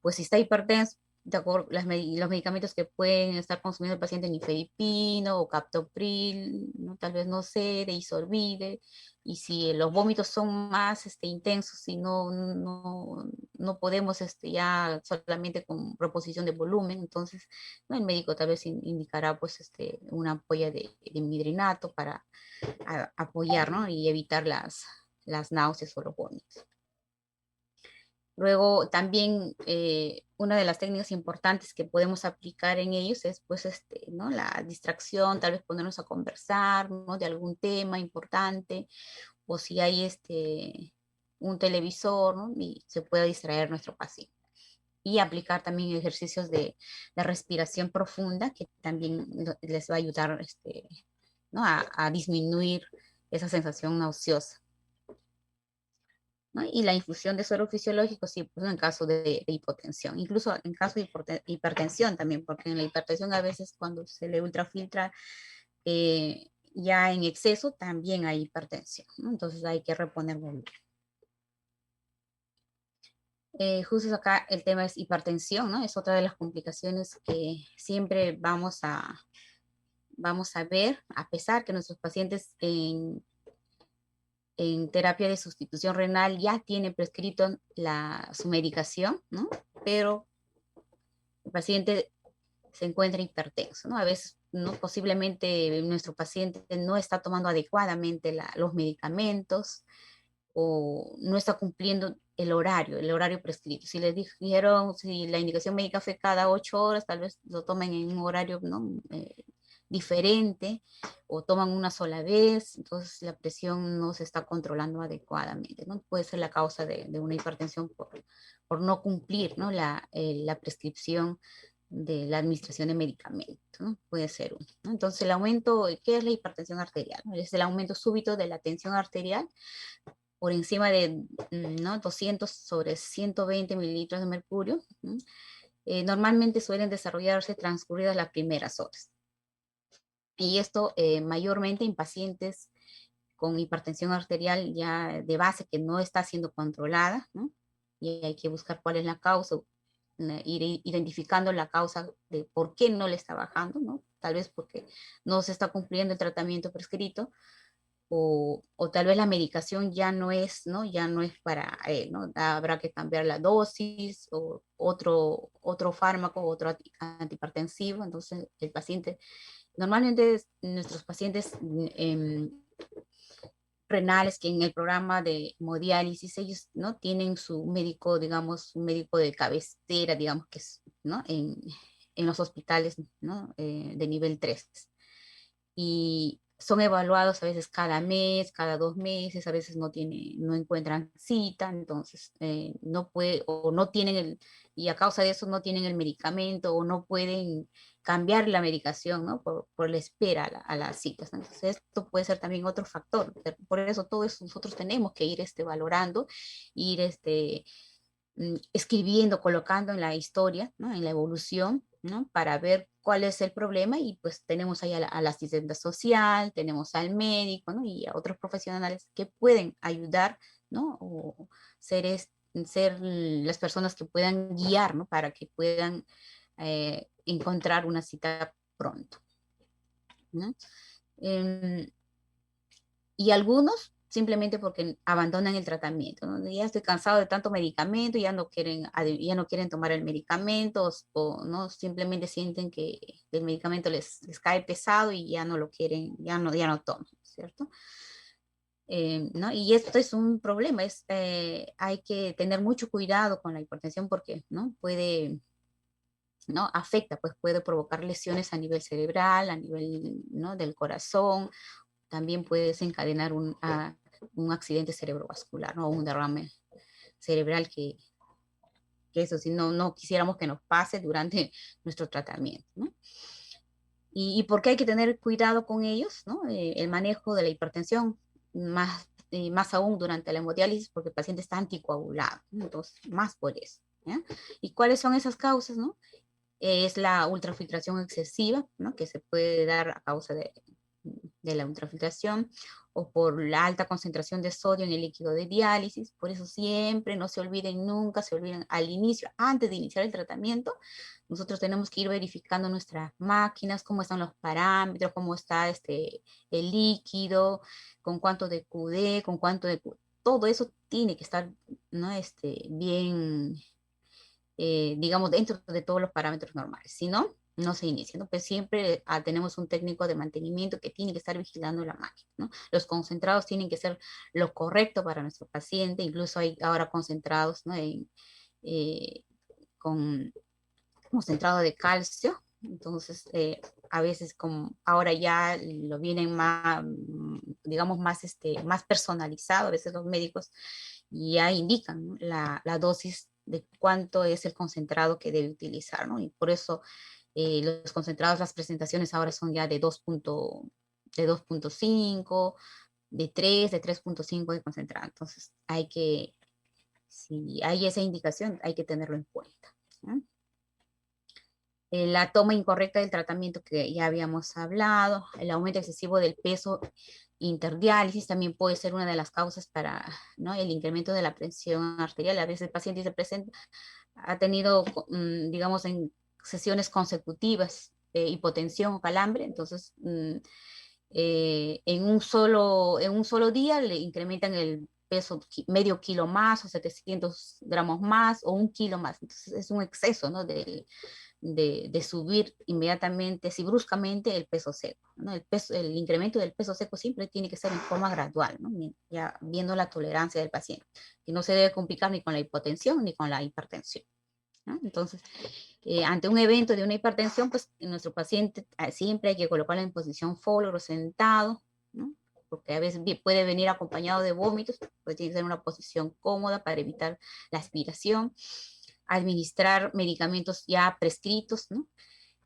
Pues si está hipertenso, de acuerdo, los medicamentos que pueden estar consumiendo el paciente, nifedipino o captopril, ¿no? Tal vez no cede y se olvide, y si los vómitos son más intensos y no podemos ya solamente con reposición de volumen, entonces, ¿no? El médico tal vez indicará pues una ampolla de midrinato para apoyar, ¿no? Y evitar las náuseas o los vómitos. Luego también una de las técnicas importantes que podemos aplicar en ellos es pues ¿no? La distracción, tal vez ponernos a conversar, ¿no? De algún tema importante, o si hay un televisor, ¿no? Y se puede distraer nuestro paciente. Y aplicar también ejercicios de respiración profunda que también les va a ayudar ¿no? a disminuir esa sensación nauseosa. ¿No? Y la infusión de suero fisiológico, sí, pues en caso de hipotensión, incluso en caso de hipertensión también, porque en la hipertensión a veces cuando se le ultrafiltra ya en exceso también hay hipertensión, ¿no? Entonces hay que reponer volumen. Justo acá el tema es hipertensión, ¿no? Es otra de las complicaciones que siempre vamos a ver, a pesar que nuestros pacientes en terapia de sustitución renal ya tienen prescrito su medicación, ¿no? Pero el paciente se encuentra hipertenso, ¿no? A veces, ¿no? Posiblemente nuestro paciente no está tomando adecuadamente los medicamentos o no está cumpliendo el horario prescrito. Si les dijeron, si la indicación médica fue cada 8 horas, tal vez lo tomen en un horario, ¿no? Diferente, o toman una sola vez, entonces la presión no se está controlando adecuadamente, ¿no? Puede ser la causa de una hipertensión por no cumplir, ¿no? La prescripción de la administración de medicamentos, ¿no? Puede ser uno, ¿no? Entonces el aumento, ¿qué es la hipertensión arterial? Es el aumento súbito de la tensión arterial por encima de, ¿no? 200 sobre 120 mililitros de mercurio, ¿no? Normalmente suelen desarrollarse transcurridas las primeras horas. Y esto mayormente en pacientes con hipertensión arterial ya de base que no está siendo controlada, ¿no? Y hay que buscar cuál es la causa, ir identificando la causa de por qué no le está bajando, ¿no? Tal vez porque no se está cumpliendo el tratamiento prescrito, o tal vez la medicación ya no es, ¿no? Ya no es para él, ¿no? Habrá que cambiar la dosis o otro fármaco, otro antihipertensivo, entonces el paciente, normalmente nuestros pacientes renales que en el programa de hemodiálisis ellos, ¿no? Tienen su médico, digamos, un médico de cabecera, digamos que es, ¿no? En los hospitales, ¿no? De nivel 3 y son evaluados a veces cada mes, cada 2 meses, a veces no encuentran cita, entonces no puede, o no tienen y a causa de eso no tienen el medicamento, o no pueden cambiar la medicación, ¿no? Por la espera a las citas, ¿no? Entonces esto puede ser también otro factor, por eso todo eso nosotros tenemos que ir valorando, ir escribiendo, colocando en la historia, ¿no? En la evolución, ¿no? Para ver cuál es el problema y pues tenemos ahí a la asistente social, tenemos al médico, ¿no? Y a otros profesionales que pueden ayudar, ¿no? O ser las personas que puedan guiar, ¿no? Para que puedan encontrar una cita pronto, ¿no? Em, y algunos simplemente porque abandonan el tratamiento, ¿no? Ya estoy cansado de tanto medicamento, ya no quieren tomar el medicamento, o no simplemente sienten que el medicamento les cae pesado y ya no lo quieren, ya no toman, ¿cierto? ¿No? Y esto es un problema, hay que tener mucho cuidado con la hipertensión porque, ¿no? ¿No? Afecta, pues puede provocar lesiones a nivel cerebral, a nivel, ¿no? Del corazón, también puede desencadenar un accidente cerebrovascular, ¿no? Un derrame cerebral que eso sí, no quisiéramos que nos pase durante nuestro tratamiento, ¿no? ¿Y por qué hay que tener cuidado con ellos, ¿no? El manejo de la hipertensión, más aún durante la hemodiálisis, porque el paciente está anticoagulado, ¿no? Entonces, más por eso, ¿ya? ¿Y cuáles son esas causas, no? Es la ultrafiltración excesiva, ¿no? Que se puede dar a causa de la ultrafiltración o por la alta concentración de sodio en el líquido de diálisis. Por eso siempre no se olviden, nunca se olviden al inicio, antes de iniciar el tratamiento, nosotros tenemos que ir verificando nuestras máquinas, cómo están los parámetros, cómo está el líquido, con cuánto de QD, con cuánto de todo eso tiene que estar, ¿no? Bien, digamos, dentro de todos los parámetros normales. Si no, no se inicia, ¿no? Pues siempre tenemos un técnico de mantenimiento que tiene que estar vigilando la máquina, ¿no? Los concentrados tienen que ser lo correcto para nuestro paciente, incluso hay ahora concentrados, ¿no? Eh, con concentrado de calcio, entonces a veces como ahora ya lo vienen más, digamos, más, más personalizado, a veces los médicos ya indican, ¿no? La dosis de cuánto es el concentrado que debe utilizar, ¿no? Y por eso los concentrados, las presentaciones ahora son ya de 2.5, de 3.5 de concentrado. Entonces hay que, si hay esa indicación, hay que tenerlo en cuenta, ¿no? La toma incorrecta del tratamiento que ya habíamos hablado, el aumento excesivo del peso interdiálisis también puede ser una de las causas para, ¿no? El incremento de la presión arterial. A veces el paciente se presenta, ha tenido, digamos, en sesiones consecutivas hipotensión o calambre, entonces en un solo día le incrementan el peso medio kilo más o 700 gramos más o un kilo más. Entonces es un exceso, ¿no? De subir inmediatamente, si bruscamente, el peso seco, ¿no? El incremento del peso seco siempre tiene que ser en forma gradual, ¿no? Ya viendo la tolerancia del paciente, que no se debe complicar ni con la hipotensión ni con la hipertensión, ¿no? Entonces, ante un evento de una hipertensión, pues nuestro paciente siempre hay que colocarlo en posición forward o sentado, ¿no? Porque a veces puede venir acompañado de vómitos, pues tiene que ser una posición cómoda para evitar la aspiración, administrar medicamentos ya prescritos, ¿no?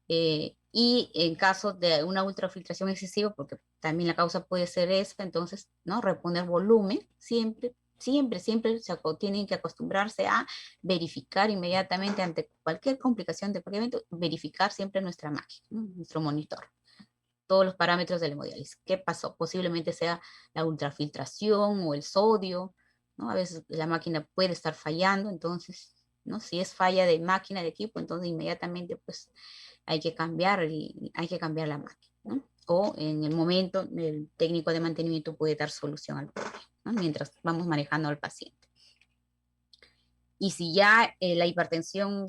Y en caso de una ultrafiltración excesiva, porque también la causa puede ser esa, entonces, ¿no? Reponer volumen, siempre tienen que acostumbrarse a verificar inmediatamente ante cualquier complicación de cualquier evento, verificar siempre nuestra máquina, ¿no? Nuestro monitor, todos los parámetros del hemodiálisis. ¿Qué pasó? Posiblemente sea la ultrafiltración o el sodio, ¿no? A veces la máquina puede estar fallando, entonces, ¿no? Si es falla de máquina, de equipo, entonces inmediatamente, pues, hay que cambiar la máquina, ¿no? O en el momento el técnico de mantenimiento puede dar solución al problema, ¿no? Mientras vamos manejando al paciente. Y si ya la hipertensión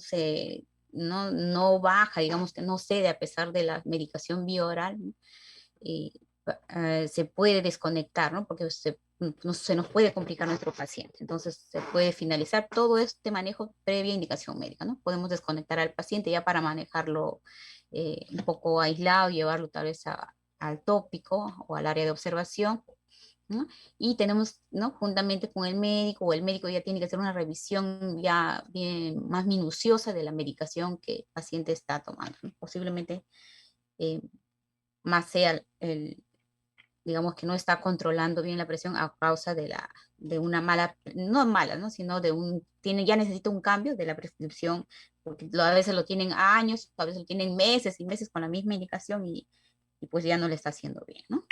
no baja, digamos que no cede a pesar de la medicación bioral, ¿no? eh, se puede desconectar, ¿no? Porque no, se nos puede complicar nuestro paciente. Entonces, se puede finalizar todo este manejo previa indicación médica, ¿no? Podemos desconectar al paciente ya para manejarlo un poco aislado, llevarlo tal vez al tópico o al área de observación, ¿no? Y tenemos, ¿no? Juntamente con el médico, o el médico ya tiene que hacer una revisión ya bien más minuciosa de la medicación que el paciente está tomando, ¿no? Posiblemente eh, más sea digamos que no está controlando bien la presión a causa de una mala, no mala, ¿no? Sino ya necesita un cambio de la prescripción, porque a veces lo tienen años, a veces lo tienen meses y meses con la misma indicación y pues ya no le está haciendo bien, ¿no?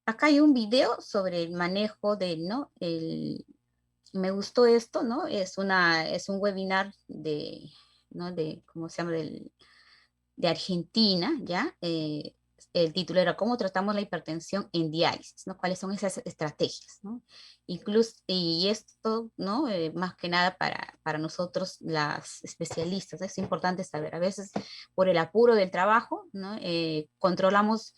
Acá hay un video sobre el manejo ¿no? Me gustó esto, ¿no? Es un webinar ¿no? ¿Cómo se llama? De Argentina, ¿ya? El título era ¿Cómo tratamos la hipertensión en diálisis? ¿No? ¿Cuáles son esas estrategias? ¿No? Incluso, y esto, ¿no? Más que nada para nosotros, las especialistas, es importante saber, a veces por el apuro del trabajo, ¿no? Controlamos,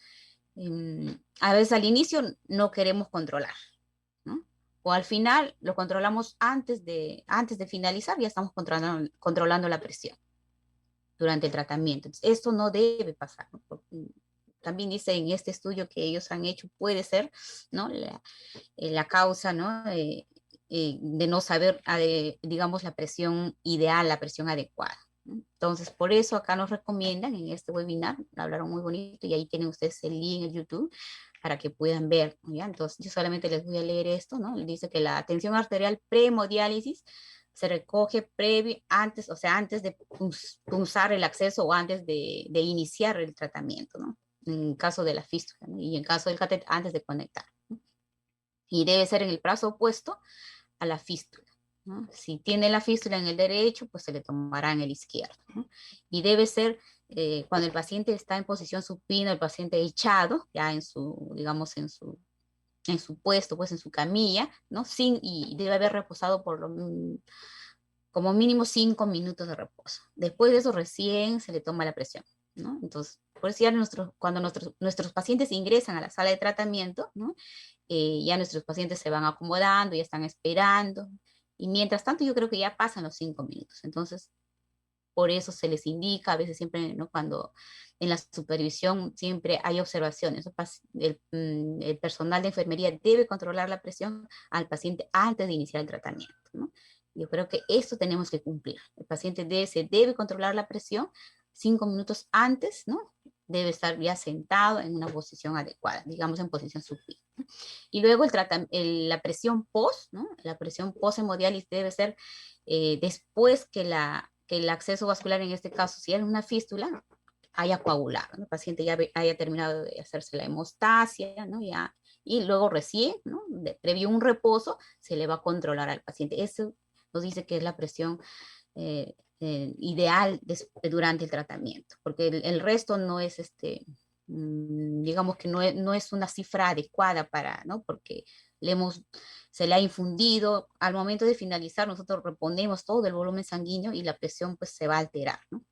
a veces al inicio no queremos controlar, ¿no? O al final lo controlamos antes de finalizar, ya estamos controlando la presión durante el tratamiento. Entonces, esto no debe pasar, ¿no? Porque también dice en este estudio que ellos han hecho, puede ser, ¿no? La causa, ¿no? De no saber, digamos, la presión ideal, la presión adecuada, ¿no? Entonces, por eso acá nos recomiendan en este webinar, hablaron muy bonito y ahí tienen ustedes el link en YouTube para que puedan ver, ¿ya? Entonces, yo solamente les voy a leer esto, ¿no? Dice que la tensión arterial prehemodiálisis se recoge antes, o sea, antes de punzar el acceso o antes de iniciar el tratamiento, ¿no? En caso de la fístula, ¿no? Y en caso del catéter, antes de conectar, ¿no? Y debe ser en el brazo opuesto a la fístula, ¿no? Si tiene la fístula en el derecho, pues se le tomará en el izquierdo, ¿no? Y debe ser cuando el paciente está en posición supina, el paciente echado, ya digamos, en su puesto, pues en su camilla, ¿no? Y debe haber reposado como mínimo 5 minutos de reposo. Después de eso recién se le toma la presión, ¿no? Entonces, por eso ya cuando nuestros pacientes ingresan a la sala de tratamiento, ¿no? Ya nuestros pacientes se van acomodando, ya están esperando, y mientras tanto yo creo que ya pasan los 5 minutos. Entonces, por eso se les indica, a veces siempre, ¿no? Cuando en la supervisión siempre hay observaciones, ¿no? El personal de enfermería debe controlar la presión al paciente antes de iniciar el tratamiento, ¿no? Yo creo que esto tenemos que cumplir. El paciente se debe controlar la presión 5 minutos antes, ¿no? Debe estar ya sentado en una posición adecuada, digamos en posición supina, ¿no? Y luego la presión post, ¿no? La presión post hemodiálisis debe ser después que el acceso vascular, en este caso, si es una fístula, haya coagulado, ¿no? El paciente ya haya terminado de hacerse la hemostasia, ¿no? Ya, y luego recién, ¿no? Previo un reposo, se le va a controlar al paciente. Eso nos dice que es la presión ideal durante el tratamiento, porque el resto no es digamos que no es una cifra adecuada para, ¿no? Porque se le ha infundido, al momento de finalizar nosotros reponemos todo el volumen sanguíneo y la presión pues se va a alterar, ¿no?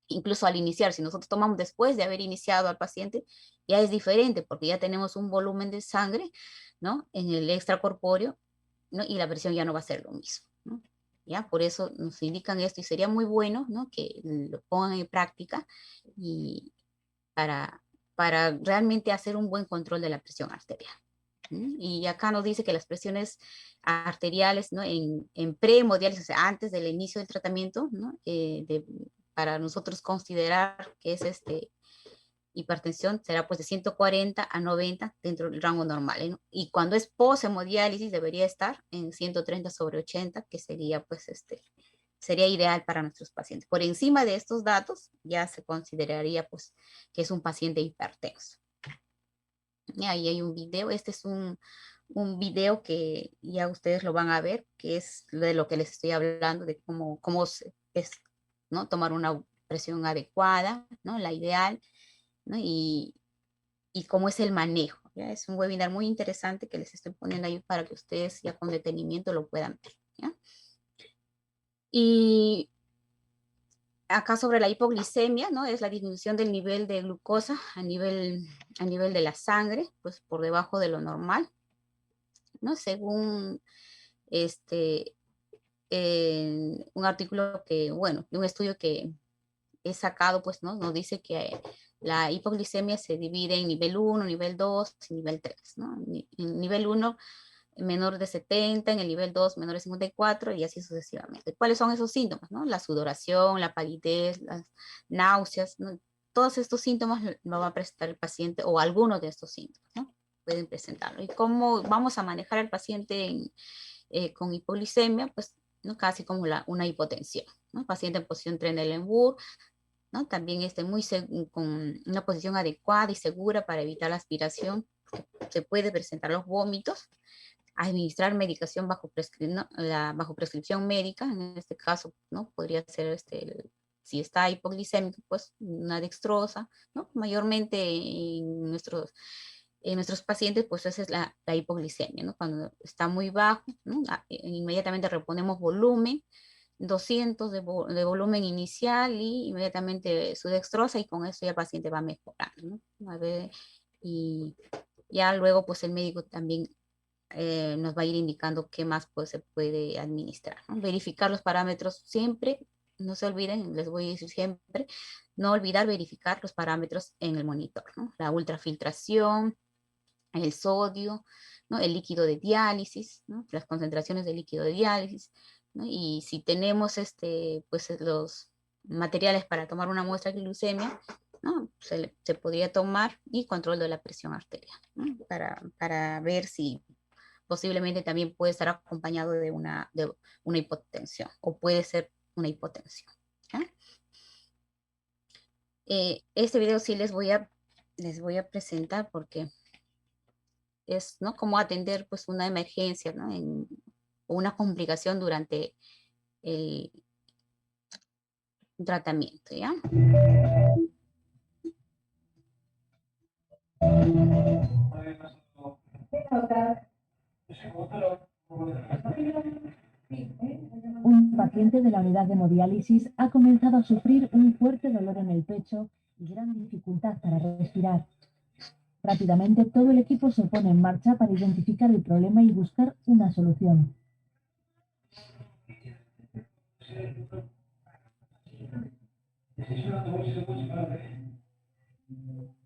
Incluso al iniciar, si nosotros tomamos después de haber iniciado al paciente, ya es diferente porque ya tenemos un volumen de sangre, ¿no? En el extracorpóreo, ¿no? Y la presión ya no va a ser lo mismo, ¿no? ¿Ya? Por eso nos indican esto y sería muy bueno, ¿no? Que lo pongan en práctica y para, para realmente hacer un buen control de la presión arterial. Y acá nos dice que las presiones arteriales, ¿no? En prehemodiálisis, o sea, antes del inicio del tratamiento, ¿no? Para nosotros considerar que es hipertensión, será pues de 140 a 90 dentro del rango normal, ¿no? Y cuando es poshemodiálisis debería estar en 130 sobre 80, que sería pues sería ideal para nuestros pacientes. Por encima de estos datos ya se consideraría pues que es un paciente hipertenso. Y ahí hay un video, este es un video que ya ustedes lo van a ver, que es de lo que les estoy hablando, de cómo es, ¿no? Tomar una presión adecuada, ¿no? La ideal, ¿no? Y cómo es el manejo, ¿ya? Es un webinar muy interesante que les estoy poniendo ahí para que ustedes ya con detenimiento lo puedan ver, ¿ya? Y acá sobre la hipoglicemia, ¿no? Es la disminución del nivel de glucosa a nivel de la sangre, pues por debajo de lo normal, ¿no? Según este, un artículo que, bueno, de un estudio que he sacado, pues, ¿no? Nos dice que la hipoglicemia se divide en nivel 1, nivel 2 y nivel 3, ¿no? En nivel 1, menor de 70, en el nivel 2, menor de 54 y así sucesivamente. ¿Cuáles son esos síntomas, no? La sudoración, la palidez, las náuseas, ¿no? Todos estos síntomas lo va a presentar el paciente o algunos de estos síntomas, ¿no? Pueden presentarlo. ¿Y cómo vamos a manejar al paciente con hipoglicemia? Pues, ¿no? Casi como una hipotensión, ¿no? Paciente en posición Trendelenburg, ¿no? También con una posición adecuada y segura para evitar la aspiración. Se puede presentar los vómitos, administrar medicación bajo prescripción médica, en este caso, ¿no? Podría ser si está hipoglicémico, pues una dextrosa, ¿no? Mayormente en nuestros pacientes, pues esa es la hipoglicemia, ¿no? Cuando está muy bajo, ¿no? Inmediatamente reponemos volumen, 200 de volumen inicial y inmediatamente su dextrosa y con eso ya el paciente va mejorando, ¿no? A ver, y ya luego pues el médico también nos va a ir indicando qué más pues, se puede administrar, ¿no? Verificar los parámetros siempre, no se olviden, les voy a decir siempre, no olvidar verificar los parámetros en el monitor, ¿no? La ultrafiltración, el sodio, ¿no? El líquido de diálisis, ¿no? Las concentraciones de líquido de diálisis, ¿no? Y si tenemos pues, los materiales para tomar una muestra de glucemia, ¿no? Se podría tomar y control de la presión arterial, ¿no? Para ver si posiblemente también puede estar acompañado de una hipotensión o puede ser una hipotensión, ¿ya? Este video sí les voy a presentar porque es, ¿no? Cómo atender pues una emergencia, ¿no? O una complicación durante el tratamiento, ¿ya? Un paciente paciente de la unidad de hemodiálisis ha comenzado a sufrir un fuerte dolor en el pecho y gran dificultad para respirar. Rápidamente, todo el equipo se pone en marcha para identificar el problema y buscar una solución.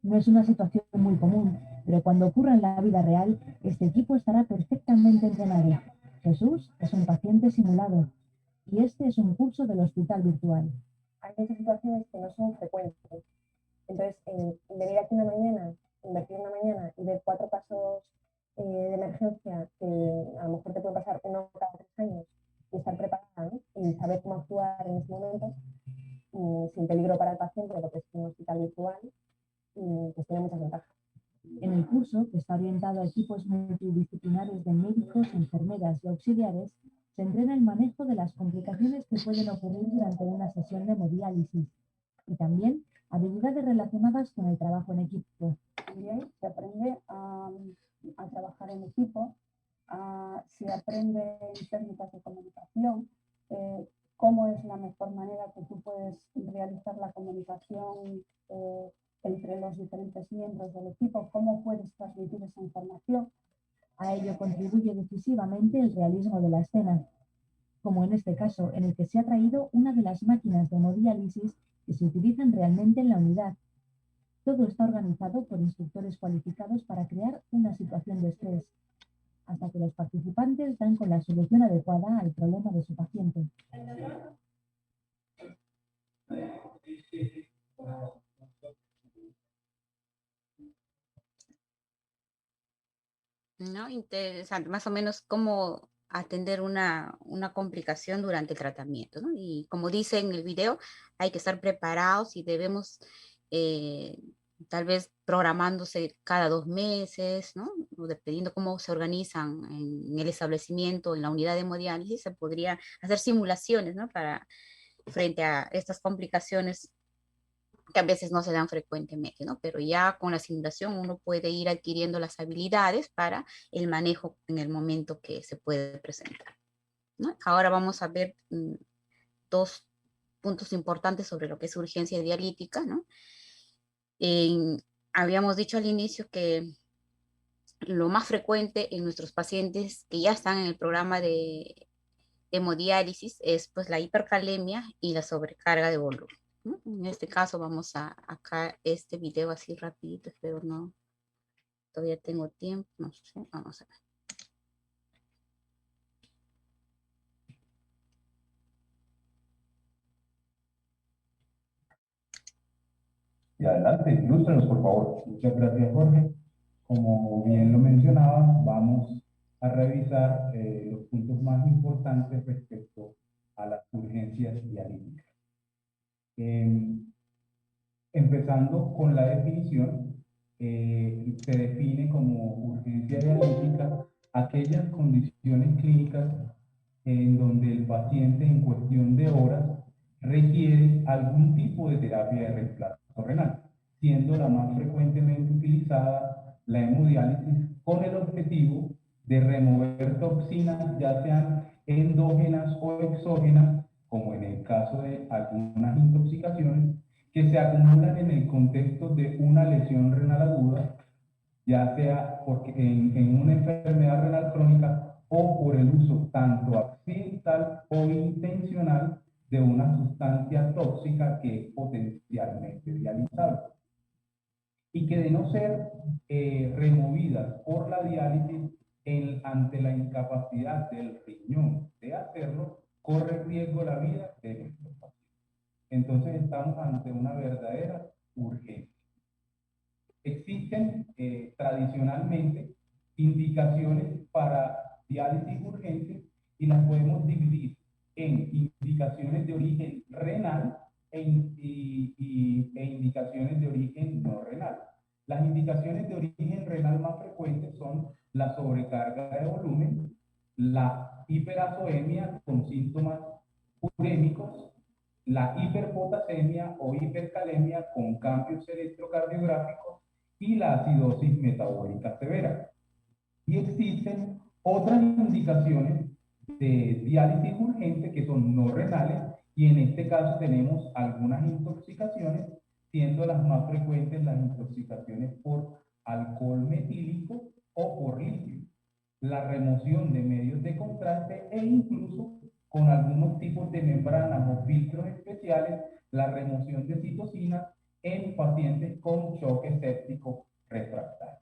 No es una situación muy común, pero cuando ocurra en la vida real, este equipo estará perfectamente entrenado. Jesús es un paciente simulado y este es un curso del hospital virtual. Hay muchas situaciones que no son frecuentes. Entonces, venir aquí una mañana, invertir una mañana y ver 4 casos de emergencia que a lo mejor te puede pasar uno cada 3 años y estar preparada, ¿no? Y saber cómo actuar en ese momento sin peligro para el paciente, porque es un hospital virtual y pues tiene muchas ventajas. En el curso, que está orientado a equipos multidisciplinares de médicos, enfermeras y auxiliares, se entrena el manejo de las complicaciones que pueden ocurrir durante una sesión de hemodiálisis y también habilidades relacionadas con el trabajo en equipo. También se aprende a trabajar en equipo, se aprende técnicas de comunicación, cómo es la mejor manera que tú puedes realizar la comunicación entre los diferentes miembros del equipo, cómo puedes transmitir esa información. A ello contribuye decisivamente el realismo de la escena, como en este caso, en el que se ha traído una de las máquinas de hemodiálisis que se utilizan realmente en la unidad. Todo está organizado por instructores cualificados para crear una situación de estrés, hasta que los participantes dan con la solución adecuada al problema de su paciente. ¿No? Interesante, más o menos cómo atender una complicación durante el tratamiento, ¿no? Y como dice en el video, hay que estar preparados y debemos eh, tal vez programándose cada 2 meses, ¿no? O dependiendo cómo se organizan en el establecimiento, en la unidad de hemodiálisis, se podría hacer simulaciones, ¿no? Para frente a estas complicaciones que a veces no se dan frecuentemente, ¿no? Pero ya con la simulación uno puede ir adquiriendo las habilidades para el manejo en el momento que se puede presentar, ¿no? Ahora vamos a ver dos puntos importantes sobre lo que es urgencia dialítica, ¿no? Habíamos dicho al inicio que lo más frecuente en nuestros pacientes que ya están en el programa de hemodiálisis es pues la hipercalemia y la sobrecarga de volumen, ¿no? En este caso vamos a acá este video así rapidito, espero no, todavía tengo tiempo, no sé, vamos a ver. Y adelante, ilústrenos, por favor. Muchas gracias, Jorge. Como bien lo mencionaba, vamos a revisar los puntos más importantes respecto a las urgencias dialíticas. Empezando con la definición, se define como urgencia dialítica aquellas condiciones clínicas en donde el paciente en cuestión de horas requiere algún tipo de terapia de reemplazo renal, siendo la más frecuentemente utilizada la hemodiálisis con el objetivo de remover toxinas, ya sean endógenas o exógenas, como en el caso de algunas intoxicaciones, que se acumulan en el contexto de una lesión renal aguda, ya sea porque en una enfermedad renal crónica o por el uso tanto accidental o intencional de una sustancia tóxica que es potencialmente dializable. Y que de no ser removidas por la diálisis ante la incapacidad del riñón de hacerlo, corre riesgo la vida de nuestros pacientes. Entonces estamos ante una verdadera urgencia. Existen tradicionalmente indicaciones para diálisis urgente y las podemos dividir en indicaciones de origen renal e indicaciones de origen no renal. Las indicaciones de origen renal más frecuentes son la sobrecarga de volumen, la hiperazoemia con síntomas urémicos, la hiperpotasemia o hipercalemia con cambios electrocardiográficos y la acidosis metabólica severa. Y existen otras indicaciones de diálisis urgente que son no renales, y en este caso tenemos algunas intoxicaciones, siendo las más frecuentes las intoxicaciones por alcohol metílico o por litio, la remoción de medios de contraste e incluso con algunos tipos de membranas o filtros especiales, la remoción de citocinas en pacientes con choque séptico refractario.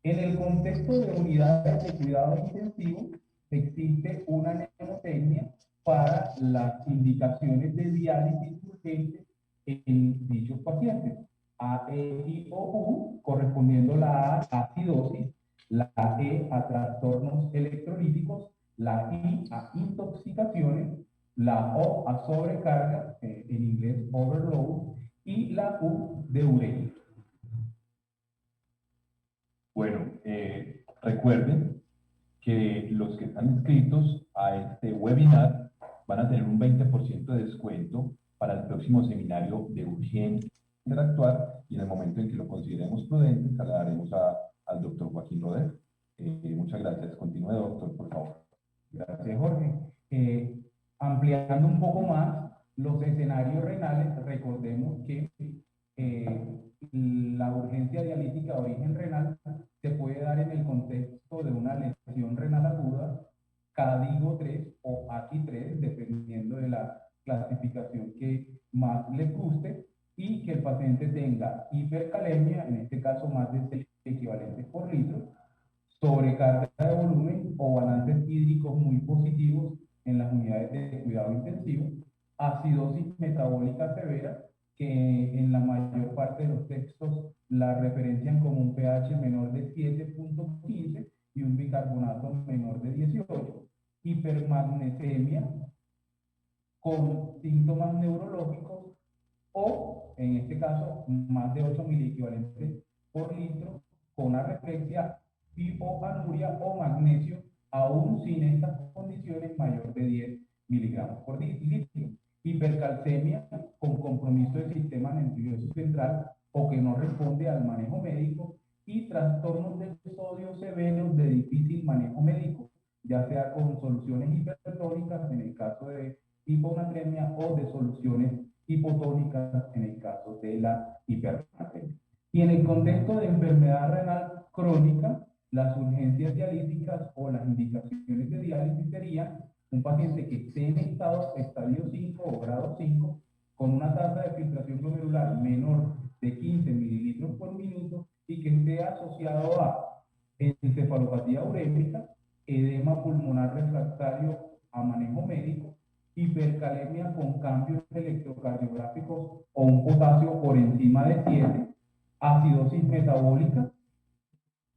En el contexto de unidades de cuidado intensivo, existe una mnemotecnia para las indicaciones de diálisis urgente en dichos pacientes. A, E, I, O, U, correspondiendo la A, acidosis, la E a trastornos electrolíticos, la I a intoxicaciones, la O a sobrecarga, en inglés overload, y la U de urea. Bueno, recuerden que los que están inscritos a este webinar van a tener un 20% de descuento para el próximo seminario de urgencia interactuar, y en el momento en que lo consideremos prudente, se la daremos al doctor Joaquín Roder. Muchas gracias. Continúe, doctor, por favor. Gracias, Jorge. Ampliando un poco más los escenarios renales, recordemos que la urgencia dialítica de origen renal se puede dar en el contexto de una lesión renal aguda, CADIGO 3 o ATI 3, dependiendo de la clasificación que más les guste, y que el paciente tenga hipercalemia, en este caso más de 6 equivalentes por litro, sobrecarga de volumen o balances hídricos muy positivos en las unidades de cuidado intensivo, acidosis metabólica severa, que en la mayor parte de los textos la referencian como un pH menor de 7.15 y un bicarbonato menor de 18, hipermagnesemia con síntomas neurológicos o, en este caso, más de 8 miliequivalentes por litro con areflexia, hipoanuria o magnesio, aún sin estas condiciones, mayor de 10 miligramos por litro. Hipercalcemia con compromiso del sistema nervioso central o que no responde al manejo médico, y trastornos de sodio severos de difícil manejo médico, ya sea con soluciones hipertónicas en el caso de hiponatremia o de soluciones hipotónicas en el caso de la hipernatremia. Y en el contexto de enfermedad renal crónica, las urgencias dialíticas o las indicaciones de diálisis serían un paciente que esté en estadio 5 o grado 5, con una tasa de filtración glomerular menor de 15 mililitros por minuto y que esté asociado a encefalopatía urémica, edema pulmonar refractario a manejo médico, hipercalemia con cambios electrocardiográficos o un potasio por encima de 7, acidosis metabólica,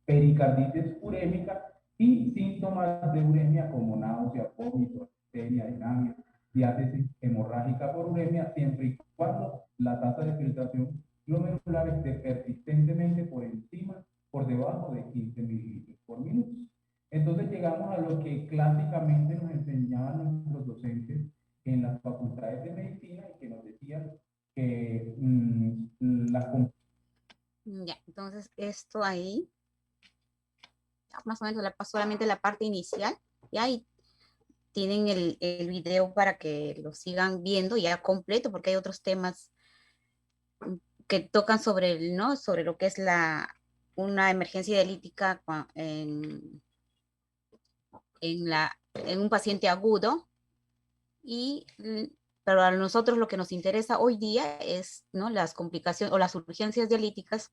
pericarditis urémica y síntomas de uremia como náusea, vómito, astenia, dinámica, diátesis hemorrágica por uremia, siempre y cuando la tasa de filtración glomerular esté persistentemente por encima, por debajo de 15 mililitros por minuto. Entonces llegamos a lo que clásicamente nos enseñaban nuestros docentes en las facultades de medicina, y que nos decían que Ya, entonces esto ahí, más o menos solamente la parte inicial, y ahí tienen el video para que lo sigan viendo ya completo, porque hay otros temas que tocan sobre, ¿no? Sobre lo que es una emergencia dialítica en un paciente agudo, pero a nosotros lo que nos interesa hoy día es, ¿no? Las complicaciones o las urgencias dialíticas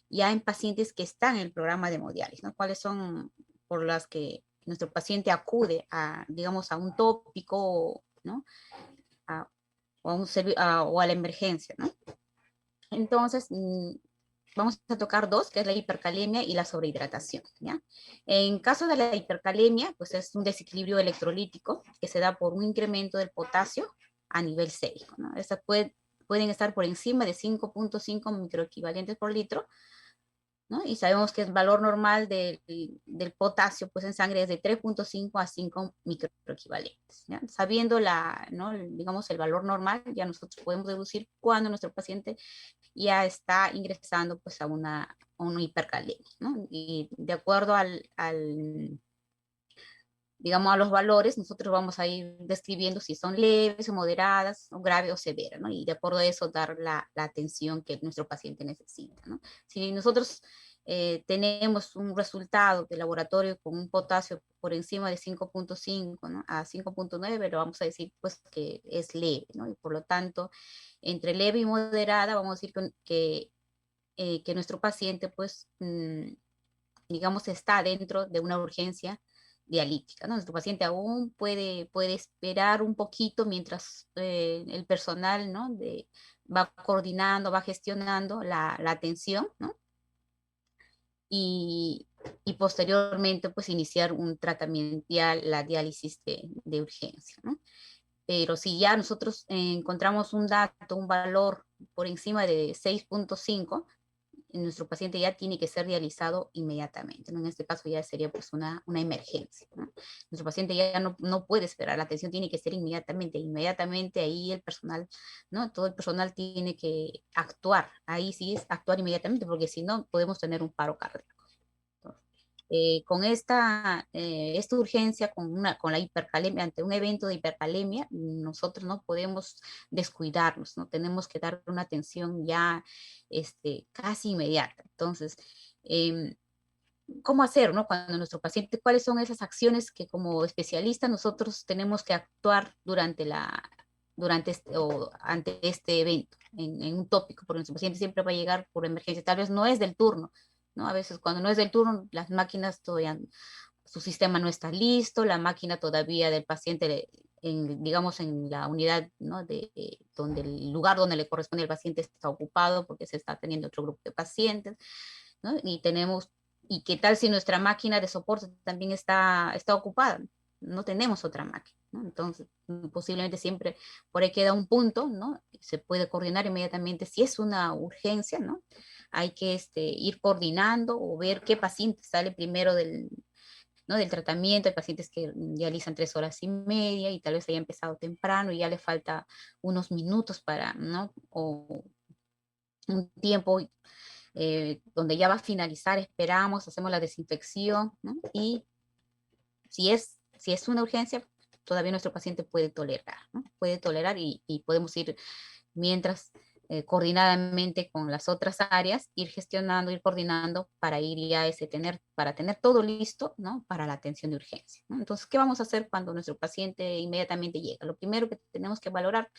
ya en pacientes que están en el programa de hemodiálisis, ¿no? ¿Cuáles son por las que nuestro paciente acude a, digamos, a un tópico, ¿no? O a la emergencia, ¿no? Entonces, vamos a tocar dos, que es la hipercalemia y la sobrehidratación, ¿ya? En caso de la hipercalemia, pues es un desequilibrio electrolítico que se da por un incremento del potasio a nivel sérico, ¿no? Estas pueden estar por encima de 5.5 microequivalentes por litro, ¿no? Y sabemos que el valor normal del potasio, pues en sangre es de 3.5 a 5 microequivalentes, ¿ya? Sabiendo ¿no? Digamos, el valor normal, ya nosotros podemos deducir cuándo nuestro paciente ya está ingresando pues a una hipercalemia, ¿no? Y de acuerdo digamos, a los valores, nosotros vamos a ir describiendo si son leves o moderadas, o graves o severas, ¿no? Y de acuerdo a eso dar la atención que nuestro paciente necesita, ¿no? Si nosotros tenemos un resultado de laboratorio con un potasio por encima de 5.5, ¿no? A 5.9, lo vamos a decir pues que es leve, ¿no? Y por lo tanto, entre leve y moderada, vamos a decir que nuestro paciente pues digamos, está dentro de una urgencia dialítica, ¿no? Nuestro paciente aún puede esperar un poquito mientras el personal, ¿no? Va coordinando, va gestionando la atención, ¿no? Y, y posteriormente, pues, iniciar un tratamiento, ya la diálisis de urgencia, ¿no? Pero si ya nosotros encontramos un dato, un valor por encima de 6.5, nuestro paciente ya tiene que ser dializado inmediatamente, ¿no? En este caso ya sería pues una emergencia, ¿no? Nuestro paciente ya no puede esperar, la atención tiene que ser inmediatamente ahí el personal, ¿no? Todo el personal tiene que actuar, ahí sí es actuar inmediatamente, porque si no podemos tener un paro cardíaco. Con esta urgencia, con la hipercalemia, ante un evento de hipercalemia, nosotros no podemos descuidarnos, ¿no? Tenemos que dar una atención ya casi inmediata. Entonces, em, ¿cómo hacer, no? Cuando nuestro paciente, ¿cuáles son esas acciones que como especialistas nosotros tenemos que actuar o ante este evento, en un tópico? Porque nuestro paciente siempre va a llegar por emergencia, tal vez no es del turno, ¿no? A veces cuando no es del turno, las máquinas todavía, su sistema no está listo, la máquina todavía del paciente, digamos, en la unidad, ¿no? Donde el lugar donde le corresponde al paciente está ocupado porque se está teniendo otro grupo de pacientes, ¿no? Y qué tal si nuestra máquina de soporte también está ocupada, no tenemos otra máquina, ¿no? Entonces, posiblemente siempre por ahí queda un punto, ¿no? Se puede coordinar inmediatamente si es una urgencia, ¿no? Hay que ir coordinando o ver qué paciente sale primero ¿no? Del tratamiento. Hay pacientes que realizan 3 horas y media y tal vez haya empezado temprano y ya le falta unos minutos para, ¿no? O un tiempo donde ya va a finalizar, esperamos, hacemos la desinfección, ¿no? Y si es una urgencia, todavía nuestro paciente puede tolerar, ¿no? Puede tolerar y podemos ir mientras coordinadamente con las otras áreas, ir gestionando, ir coordinando para ir ya para tener todo listo, ¿no? Para la atención de urgencia, ¿no? Entonces, ¿qué vamos a hacer cuando nuestro paciente inmediatamente llega? Lo primero que tenemos que valorar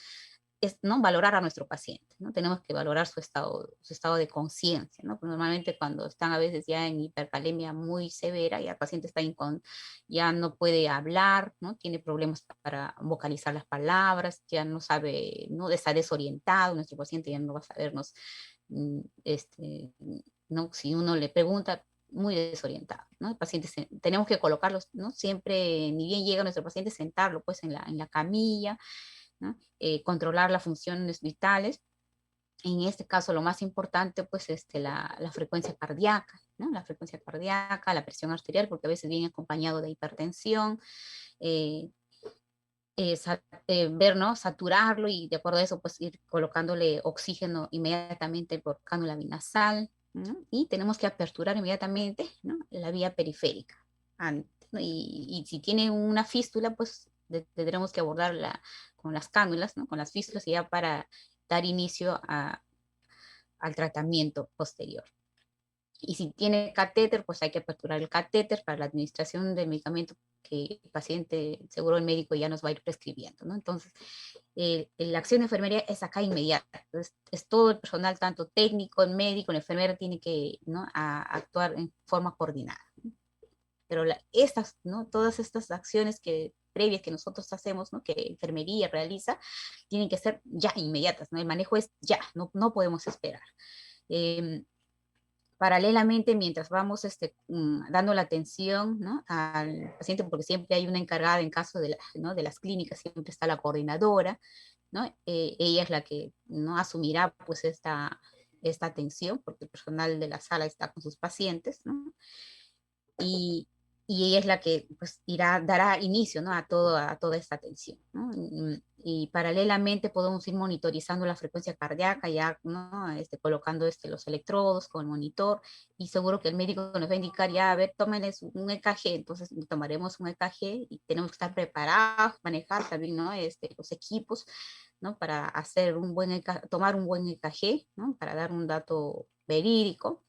es, ¿no? Valorar a nuestro paciente, ¿no? Tenemos que valorar su estado de conciencia, ¿no? Porque normalmente cuando están a veces ya en hipercalemia muy severa y el paciente ya no puede hablar, ¿no? Tiene problemas para vocalizar las palabras, ya no sabe, ¿no? Está desorientado, nuestro paciente ya no va a sabernos, ¿no? Si uno le pregunta, muy desorientado, ¿no? El paciente, tenemos que colocarlos, ¿no? Siempre, ni bien llega nuestro paciente, sentarlo pues en la camilla, ¿no? Controlar las funciones vitales. En este caso, lo más importante, pues, la frecuencia cardíaca, ¿no? La frecuencia cardíaca, la presión arterial, porque a veces viene acompañado de hipertensión, eh, ver, ¿no? Saturarlo y de acuerdo a eso, pues, ir colocándole oxígeno inmediatamente por cánula binasal, ¿no? Y tenemos que aperturar inmediatamente, ¿no? La vía periférica. ¿No? Y si tiene una fístula, pues, tendremos que abordarla con las cánulas, ¿no? Con las fístulas, y ya para dar inicio al tratamiento posterior. Y si tiene catéter, pues hay que aperturar el catéter para la administración del medicamento que el paciente, seguro el médico ya nos va a ir prescribiendo, ¿no? Entonces, la acción de enfermería es acá inmediata. Entonces, es todo el personal, tanto técnico, el médico, la enfermera, tiene que, ¿no? Actuar en forma coordinada. Pero ¿no? Todas estas acciones previas que nosotros hacemos, ¿no? Que enfermería realiza, tienen que ser ya inmediatas, ¿no? El manejo es ya, no podemos esperar. Paralelamente, mientras vamos dando la atención, ¿no? Al paciente, porque siempre hay una encargada en caso ¿no? de las clínicas, siempre está la coordinadora, ¿no? Ella es la que, ¿no? asumirá pues esta atención, porque el personal de la sala está con sus pacientes, ¿no? Y y ella es la que pues dará inicio, ¿no? a toda esta atención, ¿no? Y paralelamente podemos ir monitorizando la frecuencia cardíaca, ya, ¿no? Colocando los electrodos con el monitor, y seguro que el médico nos va a indicar, ya, a ver, tómenles un EKG, entonces tomaremos un EKG y tenemos que estar preparados, manejar también, ¿no? Los equipos, ¿no? Para hacer tomar un buen EKG, ¿no? Para dar un dato verídico.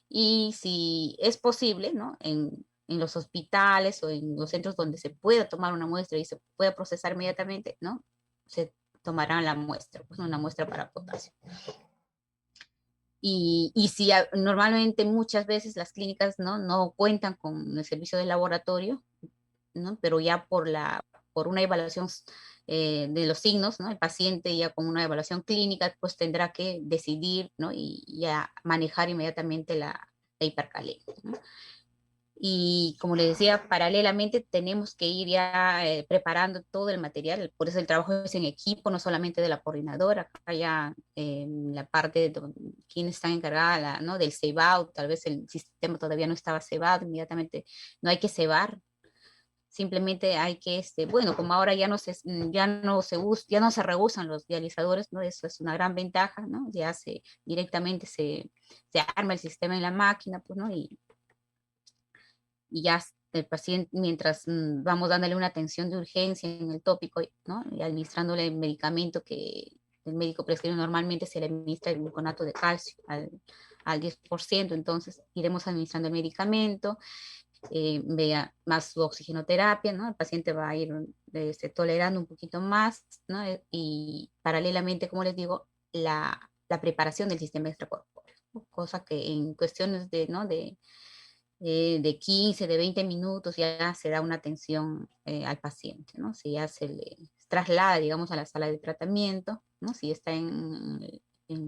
Y si es posible, ¿no? En los hospitales o en los centros donde se pueda tomar una muestra y se pueda procesar inmediatamente, ¿no? Se tomará la muestra, pues una muestra para potasio. Y si normalmente muchas veces las clínicas, ¿no? No cuentan con el servicio de laboratorio, ¿no? Pero ya por una evaluación de los signos, ¿no? El paciente ya con una evaluación clínica, pues tendrá que decidir, ¿no? Y ya manejar inmediatamente la hipercalemia, ¿no? Y como les decía, paralelamente tenemos que ir ya preparando todo el material, por eso el trabajo es en equipo, no solamente de la coordinadora, acá ya la parte de quien está encargada, ¿no? Del cebado, tal vez el sistema todavía no estaba cebado, inmediatamente no hay que cebar, simplemente hay que, bueno, como ahora ya no se rehusan los dializadores, ¿no? Eso es una gran ventaja, ¿no? Ya directamente se arma el sistema en la máquina, pues, ¿no? Y ya el paciente, mientras vamos dándole una atención de urgencia en el tópico, ¿no? Y administrándole el medicamento que el médico prescribe, normalmente se le administra el gluconato de calcio al 10%, entonces iremos administrando el medicamento, vea más su oxigenoterapia, ¿no? El paciente va a ir tolerando un poquito más, ¿no? Y paralelamente, como les digo, la preparación del sistema extracorpóreo, ¿no? Cosa que en cuestiones ¿no? De 15, de 20 minutos ya se da una atención al paciente, ¿no? Si ya se le traslada, digamos, a la sala de tratamiento, ¿no? Si está en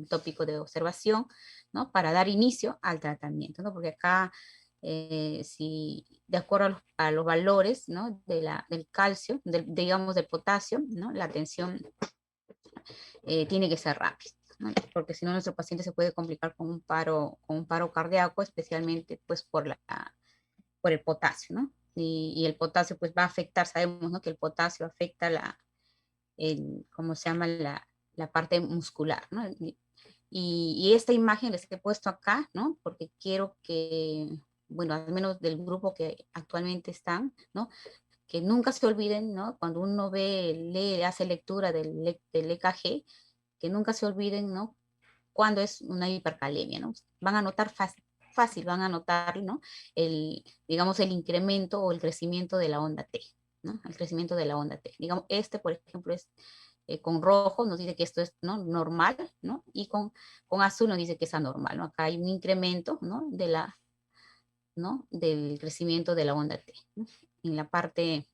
tópico de observación, ¿no? Para dar inicio al tratamiento, ¿no? Porque acá, si de acuerdo a los valores, ¿no? Del calcio, digamos, del potasio, ¿no? La atención tiene que ser rápida, ¿no? Porque si no nuestro paciente se puede complicar con un paro cardíaco, especialmente pues por el potasio, ¿no? Y el potasio pues va a afectar, sabemos, ¿no? Que el potasio afecta ¿cómo se llama? La parte muscular, ¿no? Y esta imagen les he puesto acá, ¿no? Porque quiero que, bueno, al menos del grupo que actualmente están, ¿no? Que nunca se olviden, ¿no? Cuando uno lee, hace lectura del EKG, que nunca se olviden, ¿no? Cuando es una hipercalemia, ¿no? Van a notar fácil, van a notar, ¿no? Digamos, el incremento o el crecimiento de la onda T, ¿no? El crecimiento de la onda T. Digamos, por ejemplo, es con rojo nos dice que esto es, ¿no? Normal, ¿no? Y con azul nos dice que es anormal, ¿no? Acá hay un incremento, ¿no? ¿no? Del crecimiento de la onda T, ¿no? En la parte,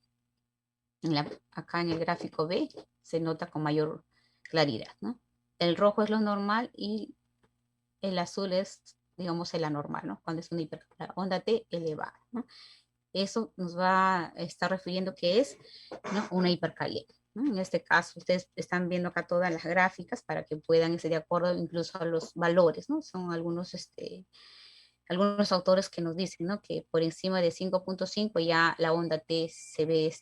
acá en el gráfico B, se nota con mayor claridad, ¿no? El rojo es lo normal y el azul es, digamos, el anormal, ¿no? Cuando es una onda T elevada, ¿no? Eso nos va a estar refiriendo que es, ¿no? Una hipercalemia, ¿no? En este caso, ustedes están viendo acá todas las gráficas para que puedan irse de acuerdo incluso a los valores, ¿no? Son algunos autores que nos dicen, ¿no? Que por encima de 5.5 ya la onda T se ve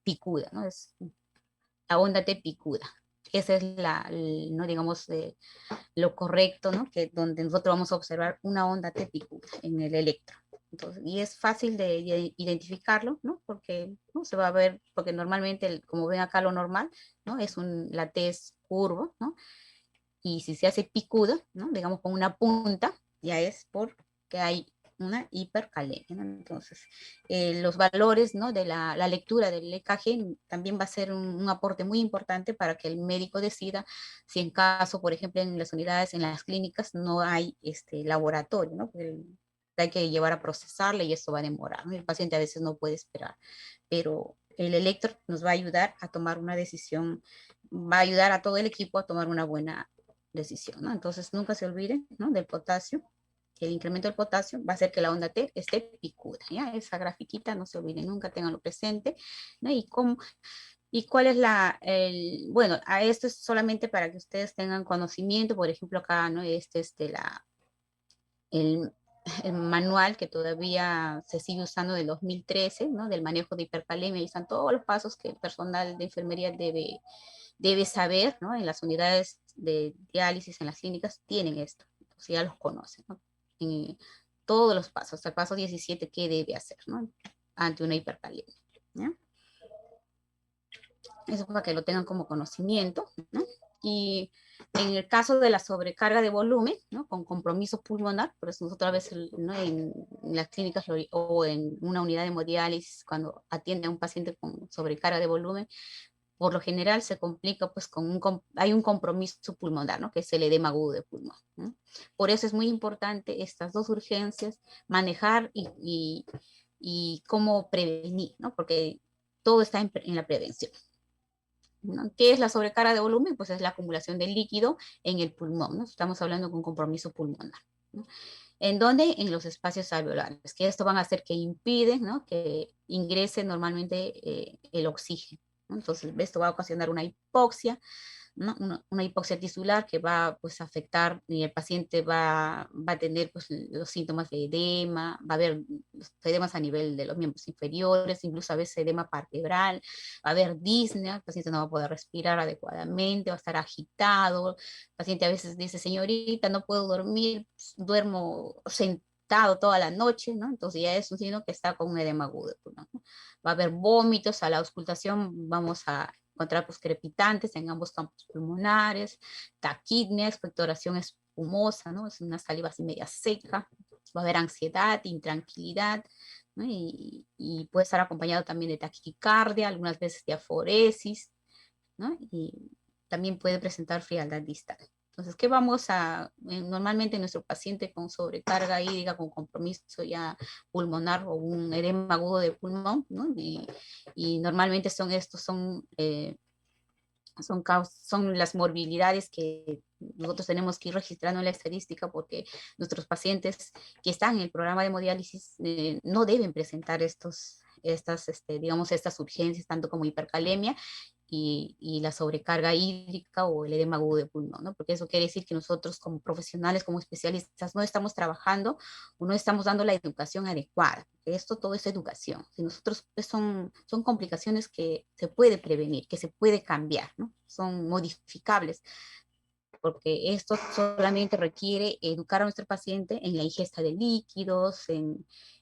picuda, ¿no? Es la onda T picuda. Esa es no digamos, lo correcto, ¿no? Que donde nosotros vamos a observar una onda T picuda en el electro. Entonces, y es fácil de identificarlo, ¿no? Porque ¿no? Se va a ver, porque normalmente, como ven acá lo normal, ¿no? La T es curva, ¿no? Y si se hace picuda, ¿no? Digamos con una punta, ya es porque hay una hipercalemia, ¿no? Entonces, los valores, ¿no? De la lectura del EKG también va a ser un aporte muy importante para que el médico decida si en caso, por ejemplo, en las unidades, en las clínicas, no hay laboratorio, ¿no? Porque hay que llevar a procesarle y eso va a demorar, ¿no? El paciente a veces no puede esperar, pero el electro nos va a ayudar a tomar una decisión, va a ayudar a todo el equipo a tomar una buena decisión, ¿no? Entonces, nunca se olviden, ¿no? Del potasio, que el incremento del potasio va a hacer que la onda T esté picuda, ¿ya? Esa grafiquita, no se olviden nunca, tenganlo presente, ¿no? Y cuál es bueno, a esto es solamente para que ustedes tengan conocimiento, por ejemplo, acá, ¿no? El, el manual que todavía se sigue usando del 2013, ¿no? Del manejo de hipercalemia, y están todos los pasos que el personal de enfermería debe saber, ¿no? En las unidades de diálisis, en las clínicas, tienen esto, entonces ya los conocen, ¿no? En todos los pasos, hasta el paso 17, ¿qué debe hacer, ¿no? Ante una hipercalemia, ¿ya? Eso para que lo tengan como conocimiento, ¿no? Y en el caso de la sobrecarga de volumen, ¿no? Con compromiso pulmonar, por eso nosotros a veces, ¿no? En las clínicas o en una unidad de hemodiálisis, cuando atiende a un paciente con sobrecarga de volumen, por lo general se complica pues hay un compromiso pulmonar, ¿no? Que es el edema agudo de pulmón, ¿no? Por eso es muy importante estas dos urgencias, manejar y cómo prevenir, ¿no? Porque todo está en la prevención, ¿no? ¿Qué es la sobrecarga de volumen? Pues es la acumulación de líquido en el pulmón, ¿no? Estamos hablando con compromiso pulmonar, ¿no? ¿En dónde? En los espacios alveolares, que esto van a hacer que impiden, ¿no? Que ingrese normalmente el oxígeno, ¿no? Entonces, esto va a ocasionar una hipoxia, ¿no? Una hipoxia tisular que va pues, a afectar, y el paciente va a tener pues, los síntomas de edema, va a haber los edemas a nivel de los miembros inferiores, incluso a veces edema vertebral, va a haber disnea, el paciente no va a poder respirar adecuadamente, va a estar agitado, el paciente a veces dice, señorita, no puedo dormir, pues, duermo sentado toda la noche, ¿no? Entonces ya es un signo que está con un edema agudo, ¿no? Va a haber vómitos, a la auscultación vamos a encontrar pues, crepitantes en ambos campos pulmonares, taquipnea, expectoración espumosa, ¿no? Es una saliva así media seca, va a haber ansiedad, intranquilidad, ¿no? Y puede estar acompañado también de taquicardia, algunas veces de aforesis, ¿no? Y también puede presentar frialdad distal. Entonces, ¿qué vamos a, normalmente nuestro paciente con sobrecarga hídrica, con compromiso ya pulmonar o un edema agudo de pulmón, ¿no? Y normalmente son estos, son las morbilidades que nosotros tenemos que ir registrando en la estadística porque nuestros pacientes que están en el programa de hemodiálisis no deben presentar digamos, estas urgencias, tanto como hipercalemia y la sobrecarga hídrica o el edema agudo de pulmón, ¿no? Porque eso quiere decir que nosotros como profesionales, como especialistas, no estamos trabajando o no estamos dando la educación adecuada. Esto todo es educación. Si nosotros pues, son complicaciones que se puede prevenir, que se puede cambiar, ¿no? Son modificables, porque esto solamente requiere educar a nuestro paciente en la ingesta de líquidos,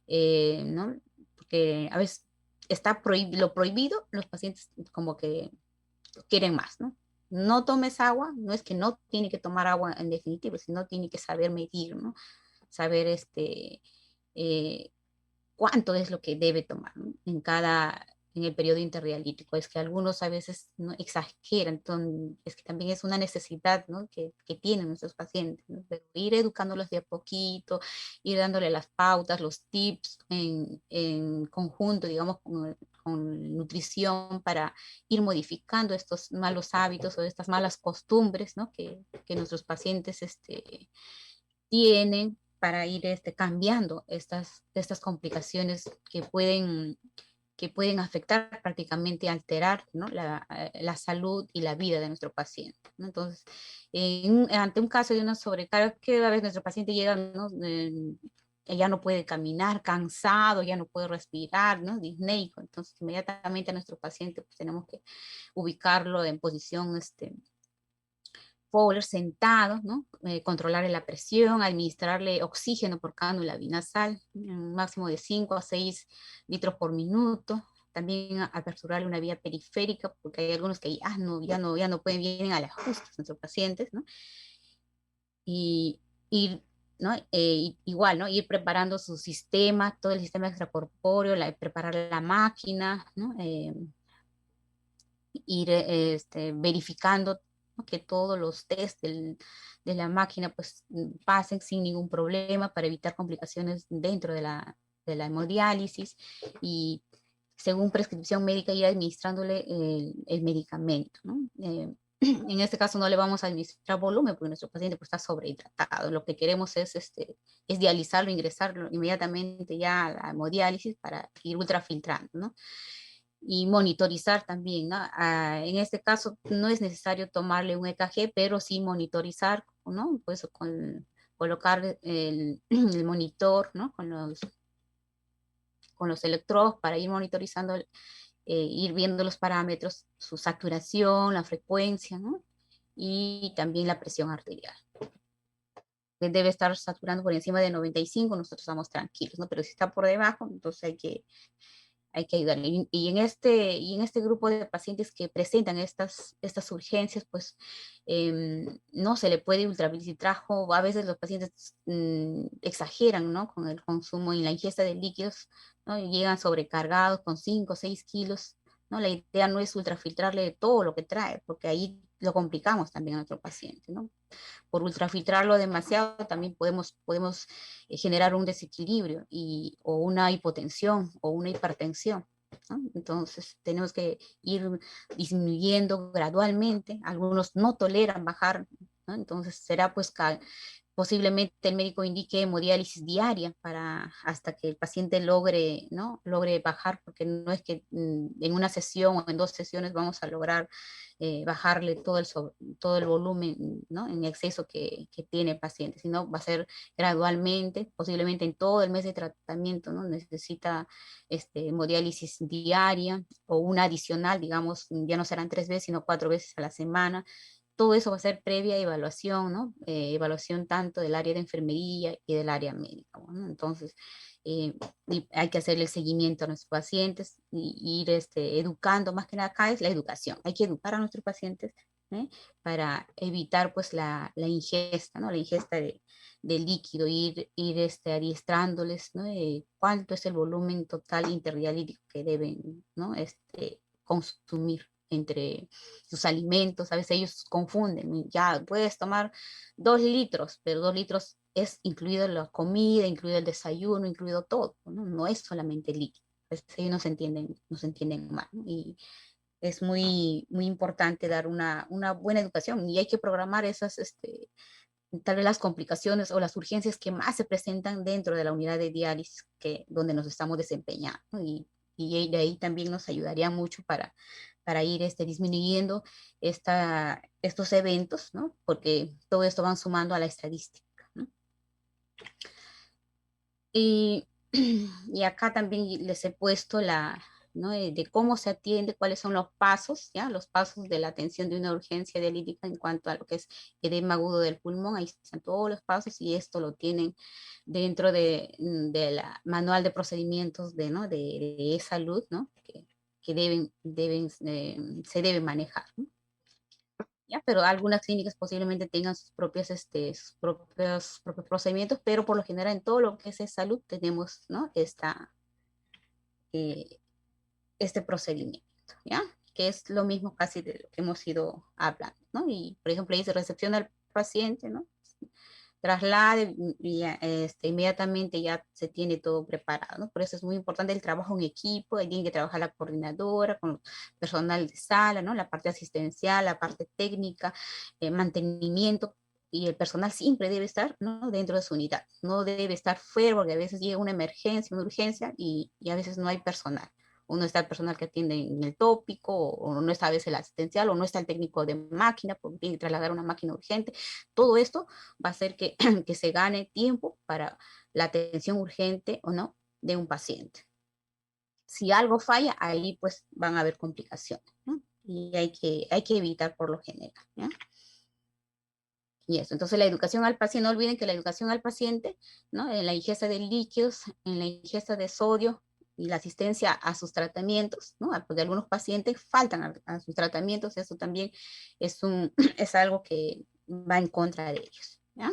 ¿no? Porque a veces está lo prohibido, los pacientes como que quieren más, ¿no? No tomes agua, no es que no tiene que tomar agua en definitivo, sino tiene que saber medir, ¿no? Saber eh, cuánto es lo que debe tomar, ¿no? En el periodo interdialítico. Es que algunos a veces no exageran, entonces es que también es una necesidad, ¿no? que tienen nuestros pacientes, ¿no? Pero ir educándolos de a poquito, ir dándole las pautas, los tips en conjunto, digamos, con nutrición para ir modificando estos malos hábitos o estas malas costumbres, ¿no? que nuestros pacientes tienen para ir cambiando estas complicaciones que pueden afectar, prácticamente alterar, ¿no? la salud y la vida de nuestro paciente, ¿no? Entonces, ante un caso de una sobrecarga, que a veces nuestro paciente llega, ¿no? Ya no puede caminar, cansado, ya no puede respirar, ¿no? Disneico. Entonces, inmediatamente a nuestro paciente pues, tenemos que ubicarlo en posición Fowler sentado, ¿no? Controlarle la presión, administrarle oxígeno por cánula binasal, un máximo de 5 a 6 litros por minuto. También aperturarle una vía periférica, porque hay algunos que ya no pueden, vienen al ajuste nuestros pacientes, ¿no? Y ir, ¿no? Igual, ¿no? Ir preparando su sistema, todo el sistema extracorpóreo, preparar la máquina, ¿no? Ir verificando, ¿no? Que todos los test de la máquina pues pasen sin ningún problema para evitar complicaciones dentro de la hemodiálisis y según prescripción médica ir administrándole el medicamento, ¿no? En este caso no le vamos a administrar volumen porque nuestro paciente pues, está sobrehidratado. Lo que queremos es dializarlo, ingresarlo inmediatamente ya a la hemodiálisis para ir ultrafiltrando, ¿no? Y monitorizar también, ¿no? En este caso no es necesario tomarle un EKG, pero sí monitorizar, ¿no? Pues colocar el monitor, ¿no? Con los electrodos para ir monitorizando, ir viendo los parámetros, su saturación, la frecuencia, ¿no? Y también la presión arterial. Debe estar saturando por encima de 95, nosotros estamos tranquilos, ¿no? Pero si está por debajo, entonces hay que ayudarle. Y en este grupo de pacientes que presentan estas urgencias, pues no se le puede ultratrabajo. A veces los pacientes exageran, ¿no? Con el consumo y la ingesta de líquidos, ¿no? Y llegan sobrecargados con 5 o 6 kilos, ¿no? La idea no es ultrafiltrarle todo lo que trae, porque ahí lo complicamos también a nuestro paciente, ¿no? Por ultrafiltrarlo demasiado también podemos generar un desequilibrio o una hipotensión o una hipertensión, ¿no? Entonces tenemos que ir disminuyendo gradualmente. Algunos no toleran bajar, ¿no? Entonces será pues posiblemente el médico indique hemodiálisis diaria hasta que el paciente logre, ¿no? Logre bajar, porque no es que en una sesión o en 2 sesiones vamos a lograr bajarle todo el volumen, ¿no? En exceso que tiene el paciente, sino va a ser gradualmente, posiblemente en todo el mes de tratamiento, ¿no? Necesita hemodiálisis diaria o una adicional, digamos, ya no serán 3 veces, sino 4 veces a la semana. Todo eso va a ser previa evaluación, ¿no? Evaluación tanto del área de enfermería y del área médica, ¿no? Entonces, y hay que hacerle el seguimiento a nuestros pacientes y ir educando, más que nada acá es la educación. Hay que educar a nuestros pacientes, ¿eh? Para evitar pues la ingesta, ¿no? La ingesta de líquido, ir adiestrándoles, ¿no? Cuánto es el volumen total interdialítico que deben, ¿no? Consumir entre sus alimentos. A veces ellos confunden, ya puedes tomar 2 litros, pero 2 litros es incluido la comida, incluido el desayuno, incluido todo, ¿no? No es solamente líquido. Ellos no se entienden mal, ¿no? Y es muy importante dar una buena educación y hay que programar tal vez las complicaciones o las urgencias que más se presentan dentro de la unidad de diálisis donde nos estamos desempeñando, ¿no? Y de ahí también nos ayudaría mucho para ir disminuyendo estos eventos, ¿no? Porque todo esto van sumando a la estadística, ¿no? Y, y acá también les he puesto ¿no? De cómo se atiende, cuáles son los pasos, ¿ya? Los pasos de la atención de una urgencia dialítica en cuanto a lo que es edema agudo del pulmón. Ahí están todos los pasos y esto lo tienen dentro de la manual de procedimientos ¿no? de e-salud, ¿no? Que se deben manejar, ¿no? ¿Ya? Pero algunas clínicas posiblemente tengan sus propios procedimientos, pero por lo general en todo lo que es salud tenemos, ¿no? Eh, este procedimiento, ¿ya? Que es lo mismo casi de lo que hemos ido hablando, ¿no? Y, por ejemplo, ahí se recepciona al paciente, ¿no? Traslade y inmediatamente ya se tiene todo preparado, ¿no? Por eso es muy importante el trabajo en equipo, ahí tiene que trabajar la coordinadora con personal de sala, ¿no? La parte asistencial, la parte técnica, mantenimiento, y el personal siempre debe estar, ¿no? Dentro de su unidad, no debe estar fuera porque a veces llega una emergencia, una urgencia y a veces no hay personal. O no está el personal que atiende en el tópico, o no está a veces el asistencial, o no está el técnico de máquina porque tiene que trasladar una máquina urgente. Todo esto va a hacer que se gane tiempo para la atención urgente o no de un paciente. Si algo falla, ahí pues van a haber complicaciones, ¿no? Y hay que evitar por lo general, ¿ya? Y eso, entonces la educación al paciente, no olviden que la educación al paciente, ¿no? En la ingesta de líquidos, en la ingesta de sodio y la asistencia a sus tratamientos, ¿no? Porque algunos pacientes faltan a sus tratamientos, eso también es algo que va en contra de ellos, ¿ya?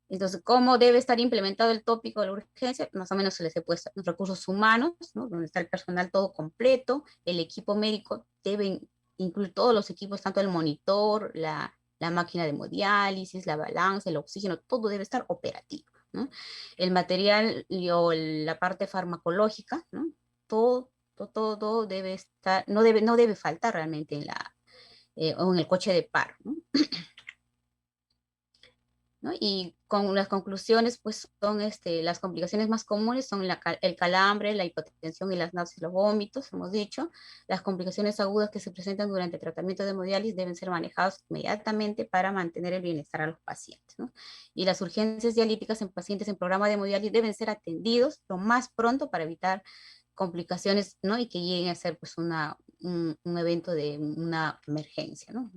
Entonces, ¿cómo debe estar implementado el tópico de la urgencia? Más o menos se les he puesto los recursos humanos, ¿no? Donde está el personal todo completo, el equipo médico debe incluir todos los equipos, tanto el monitor, la máquina de hemodiálisis, la balanza, el oxígeno, todo debe estar operativo, ¿no? El material o la parte farmacológica, ¿no? Todo debe estar, no debe faltar realmente o en el coche de paro, ¿no? ¿no? Y con las conclusiones, pues son las complicaciones más comunes son el calambre, la hipotensión y las náuseas y los vómitos, hemos dicho. Las complicaciones agudas que se presentan durante el tratamiento de hemodiálisis deben ser manejadas inmediatamente para mantener el bienestar a los pacientes, ¿no? Y las urgencias dialíticas en pacientes en programa de hemodiálisis deben ser atendidos lo más pronto para evitar complicaciones, ¿no? Y que lleguen a ser pues un evento de una emergencia, ¿no?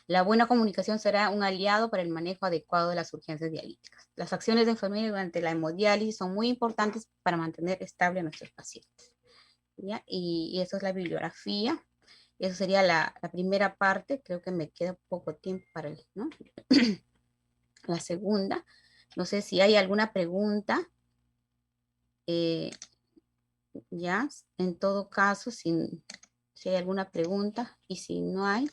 La buena comunicación será un aliado para el manejo adecuado de las urgencias dialíticas. Las acciones de enfermería durante la hemodiálisis son muy importantes para mantener estable a nuestros pacientes. ¿Ya? Y eso es la bibliografía. Eso sería la primera parte. Creo que me queda poco tiempo para el, ¿no? La segunda. No sé si hay alguna pregunta. Ya, en todo caso, si hay alguna pregunta y si no hay,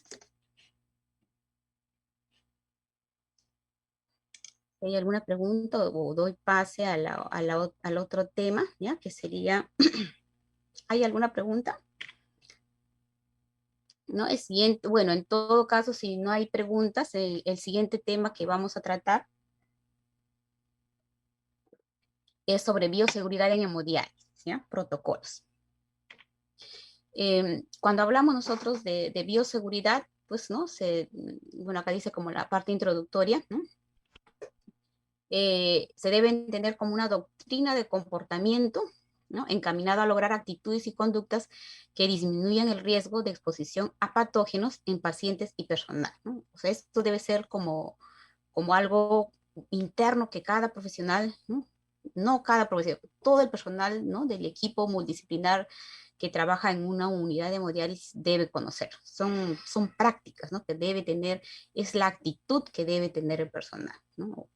si hay alguna pregunta o doy pase al otro tema, ¿ya? Que sería, ¿hay alguna pregunta? ¿No? El siguiente, bueno, en todo caso, si no hay preguntas, el siguiente tema que vamos a tratar es sobre bioseguridad en hemodiálisis, ¿ya? Protocolos. Cuando hablamos nosotros de bioseguridad, pues, ¿no? Bueno, acá dice como la parte introductoria, ¿no? Se debe entender como una doctrina de comportamiento, ¿no? Encaminada a lograr actitudes y conductas que disminuyan el riesgo de exposición a patógenos en pacientes y personal, ¿no? O sea, esto debe ser como algo interno que cada profesional, ¿no? No cada profesional, todo el personal, ¿no? Del equipo multidisciplinar que trabaja en una unidad de hemodiálisis debe conocer. Son prácticas, ¿no? Que debe tener, es la actitud que debe tener el personal, ¿no?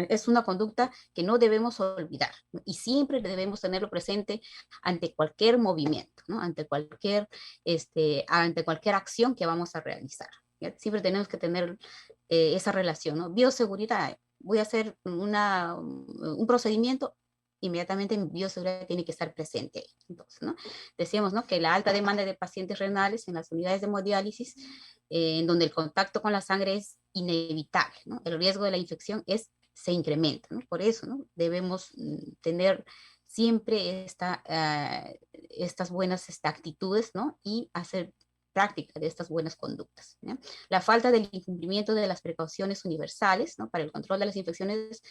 Es una conducta que no debemos olvidar, ¿no? Y siempre debemos tenerlo presente ante cualquier movimiento, ¿no? Ante cualquier acción que vamos a realizar, ¿ya? Siempre tenemos que tener esa relación, ¿no? Bioseguridad, voy a hacer un procedimiento, inmediatamente mi bioseguridad tiene que estar presente. Entonces, ¿no? Decíamos, ¿no? Que la alta demanda de pacientes renales en las unidades de hemodiálisis, en donde el contacto con la sangre es inevitable, ¿no? El riesgo de la infección se incrementa, ¿no? Por eso, ¿no? Debemos tener siempre estas buenas actitudes, ¿no? Y hacer práctica de estas buenas conductas, ¿no? La falta del incumplimiento de las precauciones universales, ¿no? Para el control de las infecciones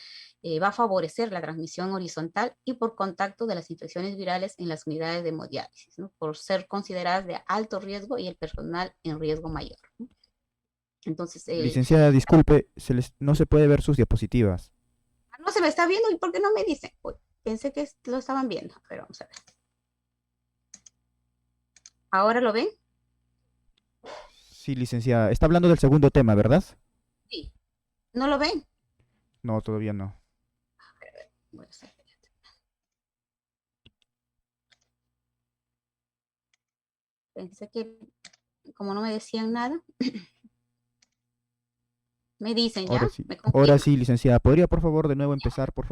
va a favorecer la transmisión horizontal y por contacto de las infecciones virales en las unidades de hemodiálisis, ¿no? Por ser consideradas de alto riesgo y el personal en riesgo mayor, ¿no? Entonces, Licenciada, disculpe, no se puede ver sus diapositivas. no se me está viendo, ¿y por qué no me dicen? Uy, pensé que lo estaban viendo, pero vamos a ver. ¿Ahora lo ven? Sí, licenciada. Está hablando del segundo tema, ¿verdad? Sí. ¿No lo ven? No, todavía no. Bueno, sí. Pensé que como no me decían nada, me dicen ya, Ahora sí. me Ahora confirman. sí, licenciada. ¿Podría, por favor, de nuevo empezar, por favor?